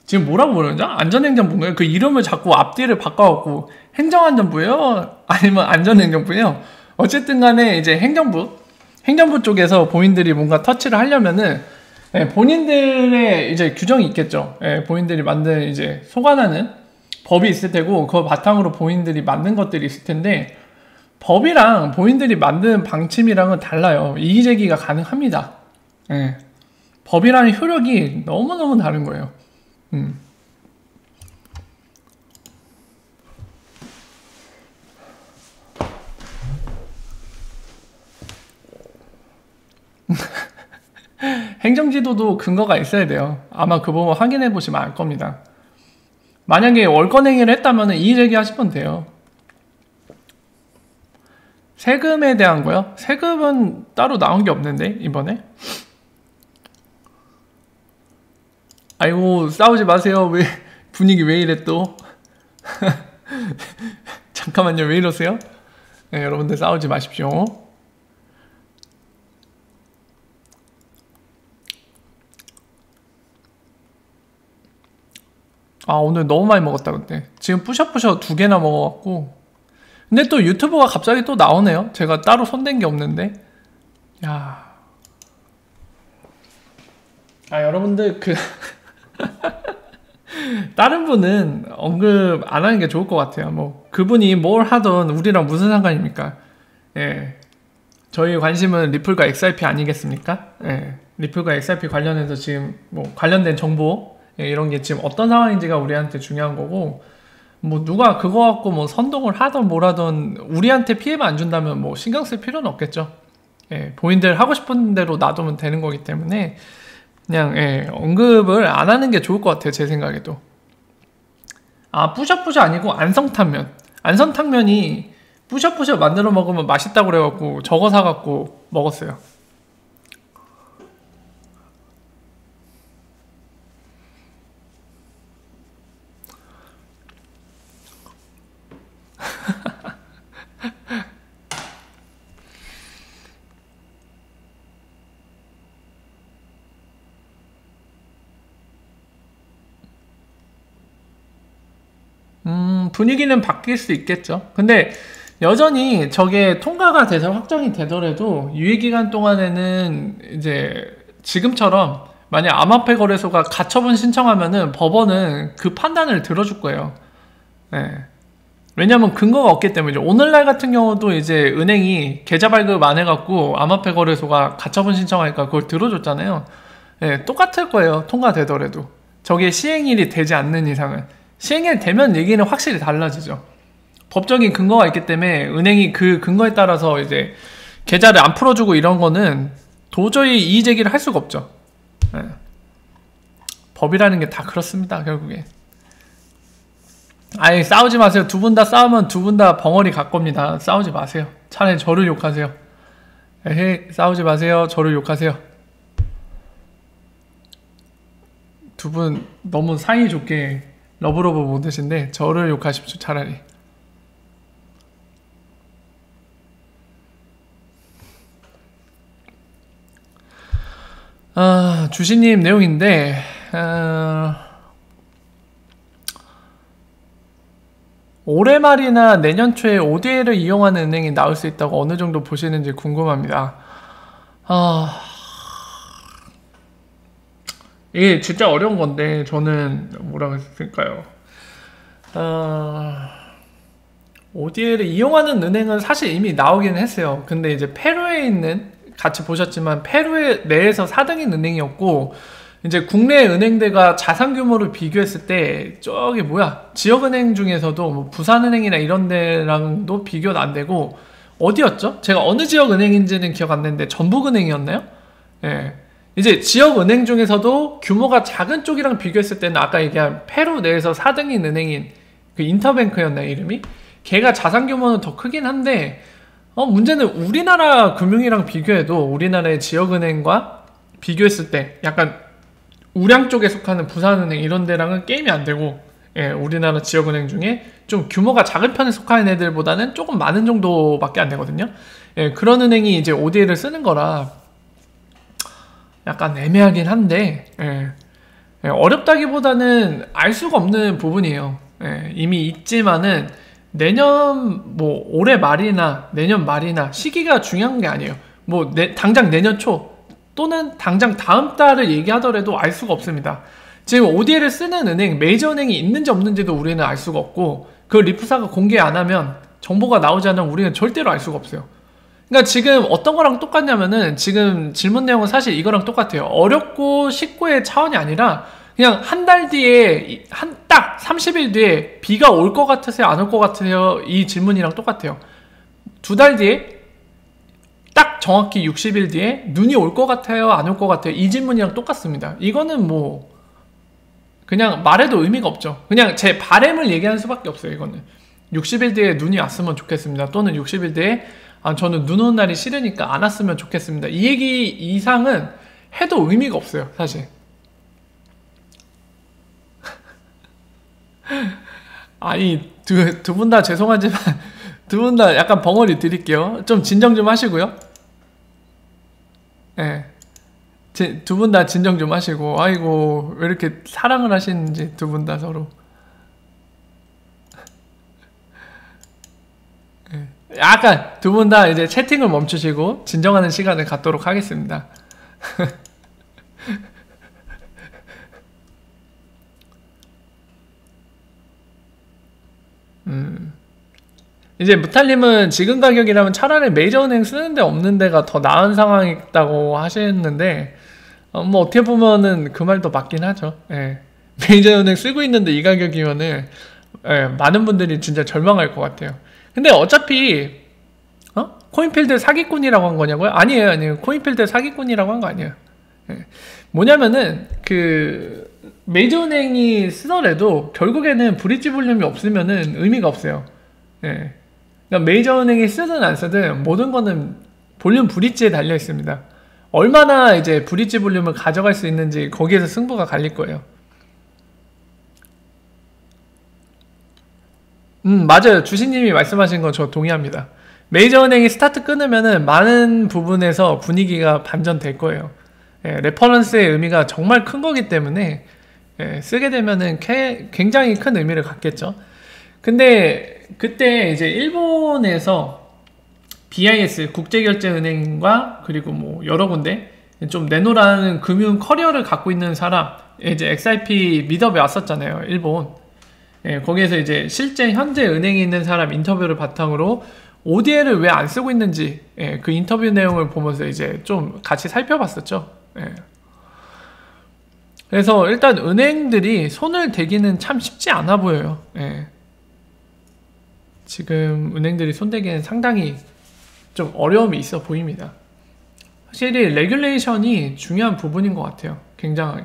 지금 뭐라고 부르는지 안전행정부인가요? 그 이름을 자꾸 앞뒤를 바꿔갖고 행정안전부예요? 아니면 안전행정부예요? 어쨌든 간에 이제 행정부 쪽에서 본인들이 뭔가 터치를 하려면은 본인들의 이제 규정이 있겠죠. 본인들이 만든 이제 소관하는 법이 있을 테고 그 바탕으로 본인들이 만든 것들이 있을 텐데 법이랑 본인들이 만든 방침이랑은 달라요. 이의제기가 가능합니다. 법이라는 효력이 너무너무 다른 거예요. 행정지도도 근거가 있어야 돼요. 아마 그 부분 확인해 보시면 알 겁니다. 만약에 월권행위를 했다면 이의제기 하시면 돼요. 세금에 대한 거요? 세금은 따로 나온 게 없는데 이번에? 아이고 싸우지 마세요. 왜 분위기 왜 이래 또? 잠깐만요. 왜 이러세요? 네, 여러분들 싸우지 마십시오. 오늘 너무 많이 먹었다 근데 지금 뿌셔뿌셔 2개나 먹어갖고. 근데 또 유튜브가 갑자기 또 나오네요. 제가 따로 손댄 게 없는데. 야, 여러분들 다른 분은 언급 안 하는 게 좋을 것 같아요. 뭐 그분이 뭘 하던 우리랑 무슨 상관입니까? 저희 관심은 리플과 XRP 아니겠습니까? 리플과 XRP 관련해서 지금 뭐 관련된 정보 이런 게 지금 어떤 상황인지가 우리한테 중요한 거고, 뭐 누가 그거 갖고 뭐 선동을 하던 뭐라던 우리한테 피해만 안 준다면 뭐 신경 쓸 필요는 없겠죠. 본인들 하고 싶은 대로 놔두면 되는 거기 때문에 그냥 언급을 안 하는 게 좋을 것 같아요. 제 생각에도. 뿌셔뿌셔 아니고 안성탕면. 안성탕면이 뿌셔뿌셔 만들어 먹으면 맛있다고 그래갖고 저거 사갖고 먹었어요. 분위기는 바뀔 수 있겠죠. 근데 여전히 저게 통과가 돼서 확정이 되더라도 유예기간 동안에는 이제 지금처럼 만약 암호화폐 거래소가 가처분 신청하면은 법원은 그 판단을 들어줄 거예요. 왜냐면 근거가 없기 때문이죠. 오늘날 같은 경우도 이제 은행이 계좌 발급 안 해갖고 암호화폐 거래소가 가처분 신청하니까 그걸 들어줬잖아요. 똑같을 거예요. 통과되더라도. 저게 시행일이 되지 않는 이상은. 시행일 되면 얘기는 확실히 달라지죠. 법적인 근거가 있기 때문에 은행이 그 근거에 따라서 이제 계좌를 안 풀어주고 이런 거는 도저히 이의 제기를 할 수가 없죠. 예. 법이라는 게 다 그렇습니다, 결국에. 아예 싸우지 마세요. 두 분 다 싸우면 두 분 다 벙어리 갈 겁니다. 싸우지 마세요. 차라리 저를 욕하세요. 에헤이, 싸우지 마세요. 저를 욕하세요. 두 분 너무 사이좋게 러브러브 못하신데 저를 욕하십시오, 차라리. 주신님 내용인데, 올해 말이나 내년 초에 ODA를 이용하는 은행이 나올 수 있다고 어느 정도 보시는지 궁금합니다. 이게 진짜 어려운 건데, 저는 뭐라고 했을까요? ODA를 이용하는 은행은 사실 이미 나오긴 했어요. 근데 이제 페루에 있는, 같이 보셨지만 페루 내에서 4등인 은행이었고, 이제 국내 은행들과 자산 규모를 비교했을 때 저기 지역은행 중에서도 뭐 부산은행이나 이런 데랑도 비교는 안 되고, 어디였죠? 제가 어느 지역은행인지는 기억 안 나는데 전북은행이었나요? 예. 이제 지역은행 중에서도 규모가 작은 쪽이랑 비교했을 때는 아까 얘기한 페루 내에서 4등인 은행인 그 인터뱅크였나요, 이름이? 걔가 자산 규모는 더 크긴 한데, 문제는 우리나라 금융이랑 비교해도 우리나라의 지역은행과 비교했을 때 약간 우량 쪽에 속하는 부산은행 이런 데랑은 게임이 안 되고, 예, 우리나라 지역은행 중에 좀 규모가 작은 편에 속하는 애들보다는 조금 많은 정도밖에 안 되거든요. 예, 그런 은행이 이제 ODA를 쓰는 거라 약간 애매하긴 한데, 예, 어렵다기보다는 알 수가 없는 부분이에요. 예, 이미 있지만은 내년 올해 말이나 내년 말이나 시기가 중요한 게 아니에요. 당장 내년 초 또는 당장 다음 달을 얘기하더라도 알 수가 없습니다. 지금 ODA를 쓰는 은행, 메이저 은행이 있는지 없는지도 우리는 알 수가 없고, 그 리프사가 공개 안 하면, 정보가 나오지 않으면 우리는 절대로 알 수가 없어요. 그러니까 지금 어떤 거랑 똑같냐면은, 지금 질문 내용은 사실 이거랑 똑같아요. 어렵고 쉽고의 차원이 아니라 그냥 한 달 뒤에, 딱 30일 뒤에 비가 올 것 같으세요? 안 올 것 같으세요? 이 질문이랑 똑같아요. 2달 뒤에 딱 정확히 60일 뒤에 눈이 올 것 같아요? 안 올 것 같아요? 이 질문이랑 똑같습니다. 이거는 그냥 말해도 의미가 없죠. 그냥 제 바램을 얘기하는 수밖에 없어요. 이거는 60일 뒤에 눈이 왔으면 좋겠습니다. 또는 60일 뒤에 저는 눈 오는 날이 싫으니까 안 왔으면 좋겠습니다. 이 얘기 이상은 해도 의미가 없어요, 사실. 아니, 두 분 다 죄송하지만 두 분 다 약간 벙어리 드릴게요. 좀 진정 좀 하시고요. 예. 두 분 다 진정 좀 하시고, 아이고, 왜 이렇게 사랑을 하시는지, 두 분 다 서로. 예. 약간, 두 분 다 이제 채팅을 멈추시고, 진정하는 시간을 갖도록 하겠습니다. 이제 무탈님은 지금 가격이라면 차라리 메이저은행 쓰는데 없는 데가 더 나은 상황이다고 하시는데, 어떻게 보면은 그 말도 맞긴 하죠. 예. 메이저은행 쓰고 있는데 이 가격이면은, 예, 많은 분들이 진짜 절망할 것 같아요. 근데 어차피 코인필드 사기꾼이라고 한 거냐고요? 아니에요. 코인필드 사기꾼이라고 한 거 아니에요. 예. 뭐냐면은 메이저은행이 쓰더라도 결국에는 브릿지 볼륨이 없으면은 의미가 없어요. 예. 그러니까 메이저은행이 쓰든 안 쓰든 모든 거는 볼륨 브릿지에 달려 있습니다. 얼마나 이제 브릿지 볼륨을 가져갈 수 있는지 거기에서 승부가 갈릴 거예요. 맞아요. 주신님이 말씀하신 거 저 동의합니다. 메이저은행이 스타트 끊으면은 많은 부분에서 분위기가 반전될 거예요. 예, 레퍼런스의 의미가 정말 큰 거기 때문에, 예, 쓰게 되면은 굉장히 큰 의미를 갖겠죠. 근데 그때 이제 일본에서 BIS 국제결제은행과 그리고 여러 군데 좀 내놓으라는 금융 커리어를 갖고 있는 사람, 이제 XRP 미드업에 왔었잖아요, 일본. 예, 거기에서 이제 실제 현재 은행에 있는 사람 인터뷰를 바탕으로 ODA를 왜 안 쓰고 있는지, 예, 그 인터뷰 내용을 보면서 이제 좀 같이 살펴봤었죠. 예. 그래서 일단 은행들이 손을 대기는 참 쉽지 않아 보여요. 예. 지금 은행들이 손대기엔 상당히 좀 어려움이 있어 보입니다. 확실히 레귤레이션이 중요한 부분인 것 같아요. 굉장하게.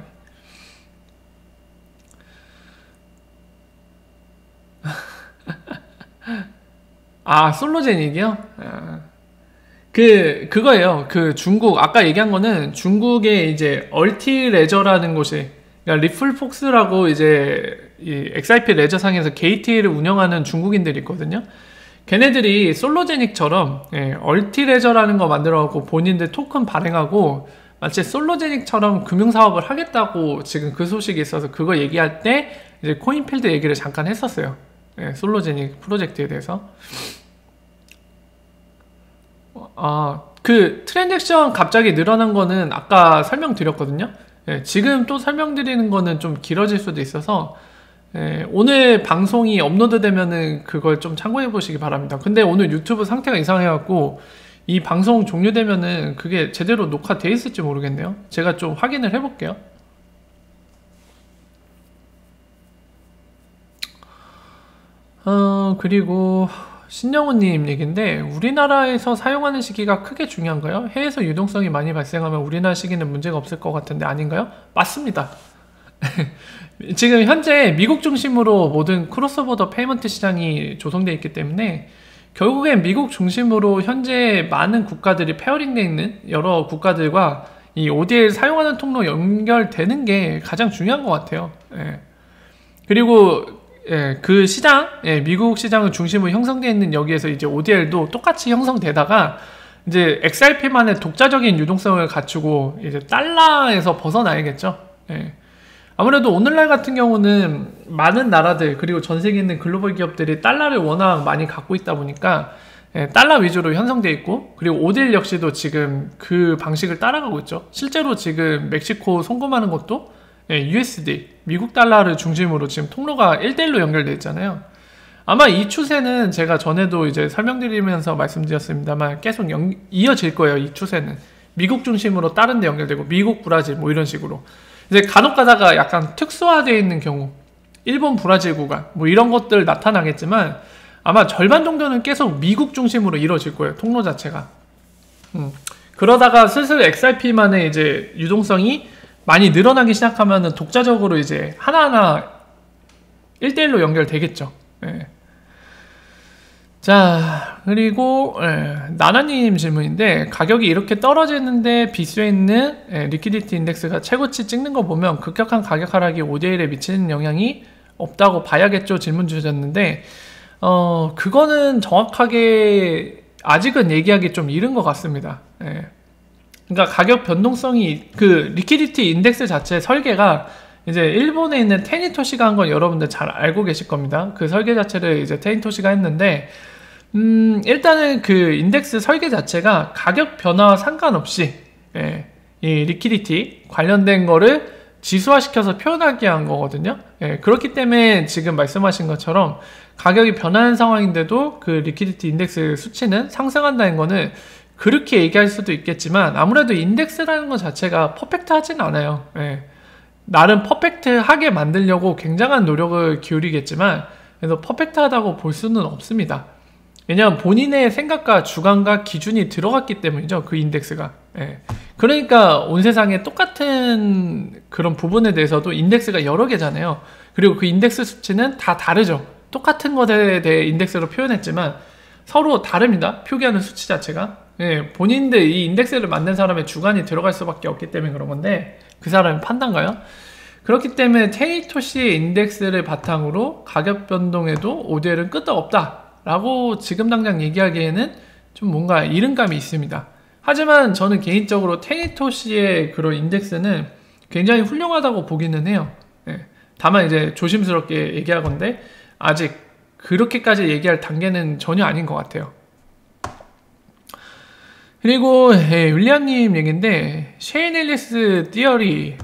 아, 솔로제닉이요? 그거예요. 그 중국, 아까 얘기한 거는 중국의 이제 얼티레저라는 곳이, 그러니까 리플폭스라고 이제 이 XRP 레저상에서 게이트를 운영하는 중국인들이 있거든요. 걔네들이 솔로제닉처럼 얼티레저라는 거 만들어갖고 본인들 토큰 발행하고 마치 솔로제닉처럼 금융사업을 하겠다고 지금 그 소식이 있어서 그거 얘기할 때 이제 코인필드 얘기를 잠깐 했었어요. 솔로제닉 프로젝트에 대해서. 그 트랜잭션 갑자기 늘어난 거는 아까 설명드렸거든요. 지금 또 설명드리는 거는 좀 길어질 수도 있어서 오늘 방송이 업로드 되면은 그걸 좀 참고해 보시기 바랍니다. 근데 오늘 유튜브 상태가 이상해갖고 이 방송 종료되면은 그게 제대로 녹화돼 있을지 모르겠네요. 제가 좀 확인을 해볼게요. 그리고 신영훈님 얘기인데, 우리나라에서 사용하는 시기가 크게 중요한가요? 해외에서 유동성이 많이 발생하면 우리나라 시기는 문제가 없을 것 같은데 아닌가요? 맞습니다. 지금 현재 미국 중심으로 모든 크로스보더 페이먼트 시장이 조성되어 있기 때문에 결국엔 미국 중심으로 현재 많은 국가들이 페어링되어 있는 여러 국가들과 이 ODL 사용하는 통로 연결되는 게 가장 중요한 것 같아요. 그리고 그 시장, 미국 시장을 중심으로 형성되어 있는 여기에서 이제 ODL도 똑같이 형성되다가 이제 XRP만의 독자적인 유동성을 갖추고 이제 달러에서 벗어나야겠죠. 아무래도 오늘날 같은 경우는 많은 나라들 그리고 전 세계에 있는 글로벌 기업들이 달러를 워낙 많이 갖고 있다 보니까 달러 위주로 형성되어 있고, 그리고 ODL 역시도 지금 그 방식을 따라가고 있죠. 실제로 지금 멕시코 송금하는 것도 USD, 미국 달러를 중심으로 지금 통로가 1대1로 연결되어 있잖아요. 아마 이 추세는 제가 전에도 이제 설명드리면서 말씀드렸습니다만 계속 이어질 거예요. 이 추세는 미국 중심으로 다른 데 연결되고 미국, 브라질 뭐 이런 식으로 이제 간혹 가다가 약간 특수화되어 있는 경우 일본, 브라질 구간 뭐 이런 것들 나타나겠지만 아마 절반 정도는 계속 미국 중심으로 이루어질 거예요. 통로 자체가. 그러다가 슬슬 XRP만의 이제 유동성이 많이 늘어나기 시작하면은 독자적으로 이제 하나하나 1대1로 연결되겠죠. 자, 그리고 나나님 질문인데, 가격이 이렇게 떨어지는데 비수에 있는 리퀴디티 인덱스가 최고치 찍는 거 보면 급격한 가격 하락이 ODL에 미치는 영향이 없다고 봐야겠죠? 질문 주셨는데 그거는 정확하게 아직은 얘기하기 좀 이른 것 같습니다. 그러니까 가격 변동성이, 그 리퀴디티 인덱스 자체 설계가 이제 일본에 있는 테니토시가 한 건 여러분들 잘 알고 계실 겁니다. 그 설계 자체를 이제 테니토시가 했는데, 일단은 그 인덱스 설계 자체가 가격 변화와 상관없이 이 리퀴디티 관련된 거를 지수화시켜서 표현하게 한 거거든요. 그렇기 때문에 지금 말씀하신 것처럼 가격이 변하는 상황인데도 그 리퀴디티 인덱스 수치는 상승한다는 거는 그렇게 얘기할 수도 있겠지만, 아무래도 인덱스라는 것 자체가 퍼펙트하진 않아요. 나름 퍼펙트하게 만들려고 굉장한 노력을 기울이겠지만 그래서 퍼펙트하다고 볼 수는 없습니다. 왜냐하면 본인의 생각과 주관과 기준이 들어갔기 때문이죠. 그 인덱스가. 그러니까 온 세상에 똑같은 그런 부분에 대해서도 인덱스가 여러 개잖아요. 그리고 그 인덱스 수치는 다 다르죠. 똑같은 것에 대해 인덱스로 표현했지만 서로 다릅니다. 표기하는 수치 자체가. 본인들 이 인덱스를 만든 사람의 주관이 들어갈 수밖에 없기 때문에 그런 건데, 그 사람의 판단가요? 그렇기 때문에 테니토시의 인덱스를 바탕으로 가격 변동에도 ODL은 끄떡없다 라고 지금 당장 얘기하기에는 좀 뭔가 이른감이 있습니다. 하지만 저는 개인적으로 테니토시의 그런 인덱스는 굉장히 훌륭하다고 보기는 해요. 다만 이제 조심스럽게 얘기하건데 아직 그렇게까지 얘기할 단계는 전혀 아닌 것 같아요. 그리고 윌리엄님 얘기인데, 셰인 앨리스 티어리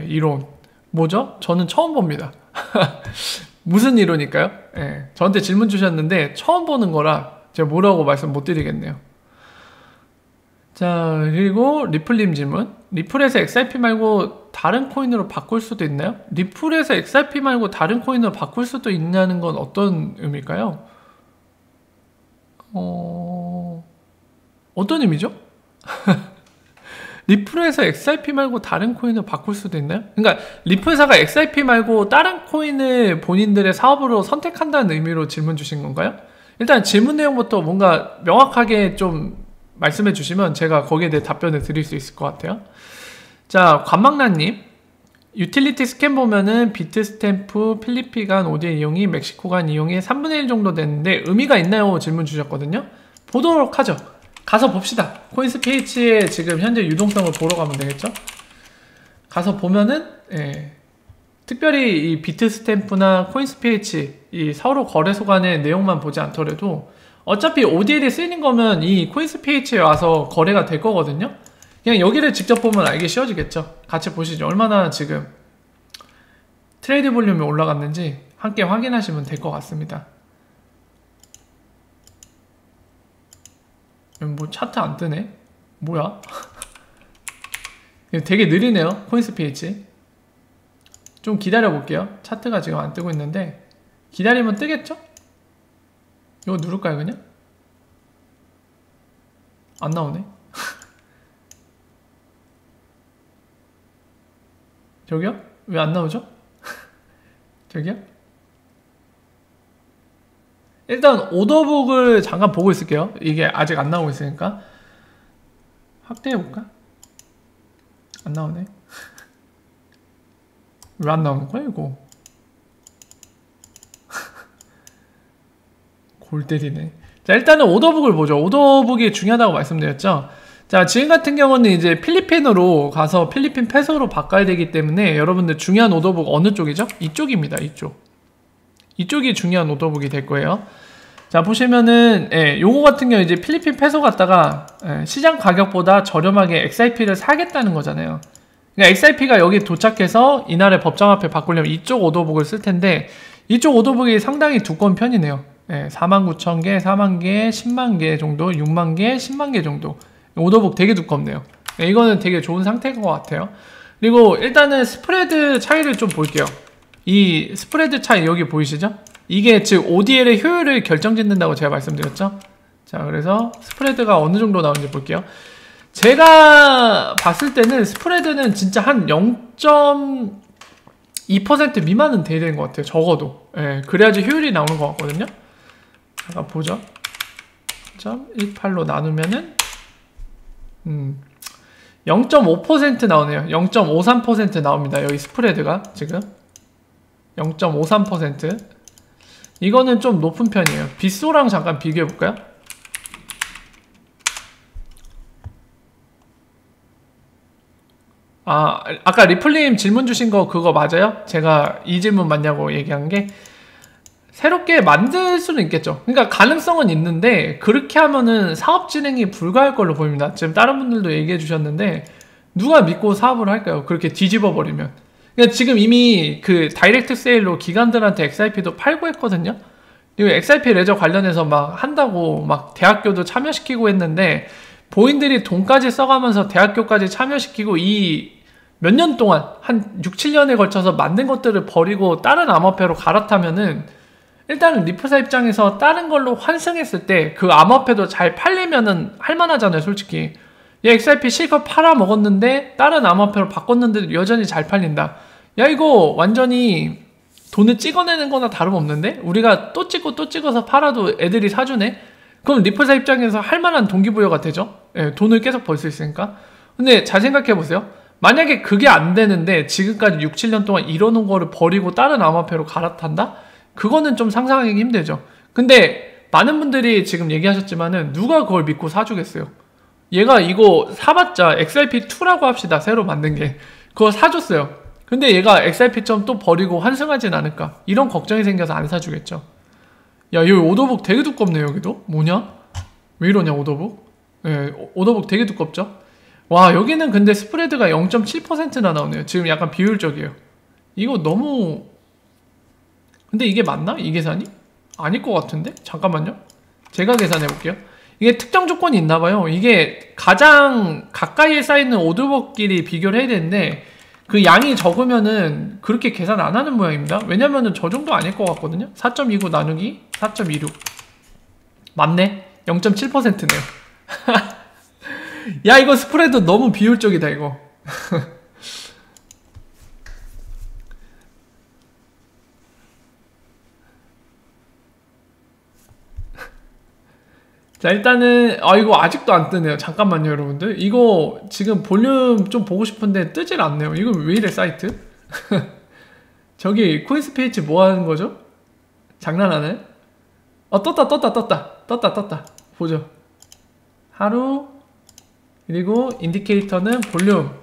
이론 뭐죠? 저는 처음 봅니다. 무슨 이론일까요? 저한테 질문 주셨는데 처음 보는 거라 제가 뭐라고 말씀 못 드리겠네요. 자, 그리고 리플님 질문, 리플에서 XRP 말고 다른 코인으로 바꿀 수도 있나요? 리플에서 XRP 말고 다른 코인으로 바꿀 수도 있냐는 건 어떤 의미일까요? 어떤 의미죠? 리플에서 XRP 말고 다른 코인을 바꿀 수도 있나요? 그러니까 리플 회사가 XRP 말고 다른 코인을 본인들의 사업으로 선택한다는 의미로 질문 주신 건가요? 일단 질문 내용부터 뭔가 명확하게 좀 말씀해 주시면 제가 거기에 대해 답변을 드릴 수 있을 것 같아요. 자, 관망란님, 유틸리티 스캔 보면은 비트스탬프, 필리핀 간 ODA 이용이 멕시코 간 이용이 3분의 1 정도 되는데 의미가 있나요? 질문 주셨거든요. 보도록 하죠. 가서 봅시다. 코인스피히치의 지금 현재 유동성을 보러 가면 되겠죠? 가서 보면은, 예, 특별히 이 비트스탬프나 코인스피히치, 이 서로 거래소 간의 내용만 보지 않더라도 어차피 ODL이 쓰이는 거면 이 코인스피히치에 와서 거래가 될 거거든요? 그냥 여기를 직접 보면 알기 쉬워지겠죠? 같이 보시죠. 얼마나 지금 트레이드 볼륨이 올라갔는지 함께 확인하시면 될 것 같습니다. 뭐 차트 안 뜨네? 뭐야? 되게 느리네요. 코인스피히치. 좀 기다려 볼게요. 차트가 지금 안 뜨고 있는데 기다리면 뜨겠죠? 이거 누를까요 그냥? 안 나오네. 저기요? 왜 안 나오죠? 저기요? 일단 오더북을 잠깐 보고 있을게요. 이게 아직 안 나오고 있으니까 확대해볼까? 안 나오네. 왜 안 나오는 거야 이거? 골 때리네. 자, 일단은 오더북을 보죠. 오더북이 중요하다고 말씀드렸죠. 자, 지금 같은 경우는 이제 필리핀으로 가서 필리핀 페소로 바꿔야 되기 때문에 여러분들 중요한 오더북 어느 쪽이죠? 이쪽입니다. 이쪽이 중요한 오더북이 될 거예요. 자, 보시면은, 예, 요거 같은 경우 이제 필리핀 페소 갖다가, 예, 시장 가격보다 저렴하게 XRP를 사겠다는 거잖아요. 그러니까 XRP가 여기 도착해서 이날의 법정 앞에 바꾸려면 이쪽 오더북을 쓸 텐데, 이쪽 오더북이 상당히 두꺼운 편이네요. 예, 49,000개, 4만개, 10만개 정도, 6만개, 10만개 정도. 오더북 되게 두껍네요. 예, 이거는 되게 좋은 상태인 것 같아요. 그리고 일단은 스프레드 차이를 좀 볼게요. 이 스프레드 차이 여기 보이시죠? 이게 즉 ODL의 효율을 결정짓는다고 제가 말씀드렸죠? 자, 그래서 스프레드가 어느 정도 나오는지 볼게요. 제가 봤을 때는 스프레드는 진짜 한 0.2% 미만은 돼야 되는 것 같아요. 적어도. 예, 그래야지 효율이 나오는 것 같거든요. 잠깐 보죠. 0.18로 나누면은 0.5% 나오네요. 0.53% 나옵니다. 여기 스프레드가 지금 0.53%. 이거는 좀 높은 편이에요. 빗소랑 잠깐 비교해 볼까요? 아, 아까 리플님 질문 주신 거 그거 맞아요? 제가 이 질문 맞냐고 얘기한 게 새롭게 만들 수는 있겠죠. 그러니까 가능성은 있는데 그렇게 하면은 사업 진행이 불가할 걸로 보입니다. 지금 다른 분들도 얘기해 주셨는데 누가 믿고 사업을 할까요? 그렇게 뒤집어 버리면. 그러니까 지금 이미 그 다이렉트 세일로 기관들한테 XRP도 팔고 했거든요. 그리고 XRP 레저 관련해서 막 한다고 막 대학교도 참여시키고 했는데 보인들이 돈까지 써가면서 대학교까지 참여시키고 이 몇 년 동안 한 6, 7년에 걸쳐서 만든 것들을 버리고 다른 암호화폐로 갈아타면은 일단은 리플사 입장에서 다른 걸로 환승했을 때 그 암호화폐도 잘 팔리면은 할만하잖아요, 솔직히. 얘 XRP 실컷 팔아먹었는데 다른 암호화폐로 바꿨는데도 여전히 잘 팔린다. 야, 이거 완전히 돈을 찍어내는 거나 다름없는데? 우리가 또 찍고 또 찍어서 팔아도 애들이 사주네? 그럼 리플사 입장에서 할만한 동기부여가 되죠? 예, 돈을 계속 벌 수 있으니까. 근데 잘 생각해보세요. 만약에 그게 안 되는데 지금까지 6, 7년 동안 이뤄놓은 거를 버리고 다른 암호화폐로 갈아탄다? 그거는 좀 상상하기 힘들죠. 근데 많은 분들이 지금 얘기하셨지만은 누가 그걸 믿고 사주겠어요? 얘가 이거 사봤자 XRP2라고 합시다. 새로 만든 게. 그거 사줬어요. 근데 얘가 XRP 좀 또 버리고 환승하진 않을까? 이런 걱정이 생겨서 안 사주겠죠. 야, 여기 오더북 되게 두껍네, 여기도. 뭐냐? 왜 이러냐, 오더북? 예, 오더북 되게 두껍죠? 와, 여기는 근데 스프레드가 0.7%나 나오네요. 지금 약간 비효율적이에요. 이거 너무... 근데 이게 맞나? 이 계산이? 아닐 것 같은데? 잠깐만요. 제가 계산해 볼게요. 이게 특정 조건이 있나봐요. 이게 가장 가까이에 쌓이는 오더북끼리 비교를 해야 되는데 그 양이 적으면은 그렇게 계산 안 하는 모양입니다. 왜냐면은 저 정도 아닐 것 같거든요. 4.29 나누기 4.26 맞네. 0.7%네요. 야, 이거 스프레드 너무 비효율적이다, 이거. 자, 일단은 이거 아직도 안 뜨네요. 잠깐만요, 여러분들. 이거 지금 볼륨 좀 보고 싶은데 뜨질 않네요. 이거 왜 이래, 사이트? 저기 코인스피치 뭐 하는 거죠? 장난하네? 떴다. 보죠. 하루, 그리고 인디케이터는 볼륨.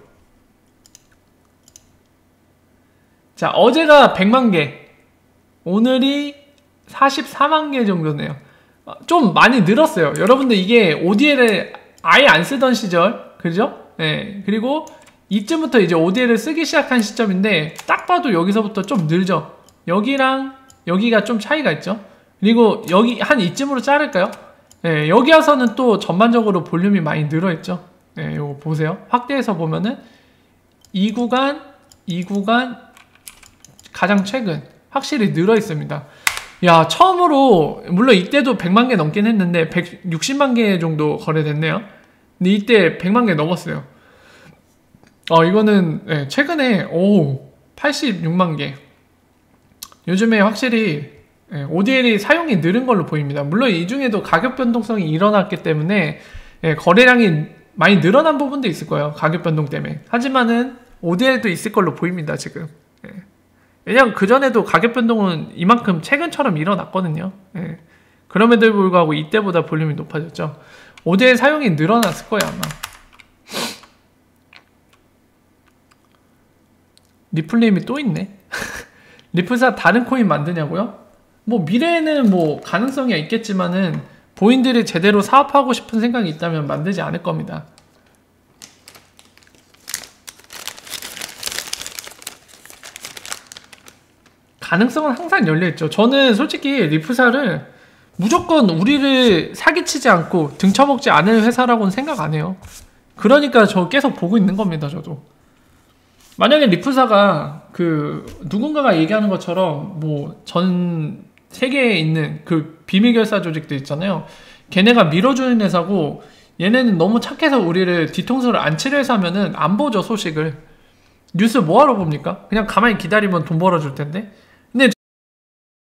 자, 어제가 100만 개, 오늘이 44만 개 정도네요. 좀 많이 늘었어요. 여러분들 이게 ODL을 아예 안 쓰던 시절, 그죠? 네. 그리고 이쯤부터 이제 ODL을 쓰기 시작한 시점인데, 딱 봐도 여기서부터 좀 늘죠. 여기랑 여기가 좀 차이가 있죠. 그리고 여기 한 이쯤으로 자를까요? 네, 여기 와서는 또 전반적으로 볼륨이 많이 늘어있죠. 네, 요거 보세요. 확대해서 보면은 이 구간 가장 최근 확실히 늘어있습니다. 야, 처음으로, 물론 이때도 100만 개 넘긴 했는데 160만 개 정도 거래됐네요. 근데 이때 100만 개 넘었어요. 이거는 네, 최근에 86만 개. 요즘에 확실히 ODL이 사용이 늘은 걸로 보입니다. 물론 이 중에도 가격 변동성이 일어났기 때문에 거래량이 많이 늘어난 부분도 있을 거예요. 가격 변동 때문에. 하지만은 ODL도 있을 걸로 보입니다, 지금. 왜냐면 그전에도 가격 변동은 이만큼 최근처럼 일어났거든요. 그럼에도 불구하고 이때보다 볼륨이 높아졌죠. ODL 사용이 늘어났을 거예요, 아마. 리플님이 또 있네. 리플사 다른 코인 만드냐고요? 뭐 미래에는 뭐 가능성이 있겠지만은 본인들이 제대로 사업하고 싶은 생각이 있다면 만들지 않을 겁니다. 가능성은 항상 열려있죠. 저는 솔직히 리플사를 무조건 우리를 사기치지 않고 등쳐먹지 않을 회사라고는 생각 안 해요. 그러니까 저 계속 보고 있는 겁니다, 저도. 만약에 리플사가 누군가가 얘기하는 것처럼 뭐 전 세계에 있는 그 비밀결사 조직들 있잖아요. 걔네가 밀어주는 회사고 얘네는 너무 착해서 우리를 뒤통수를 안 칠 회사면은 안 보죠, 소식을. 뉴스 뭐하러 봅니까? 그냥 가만히 기다리면 돈 벌어줄 텐데.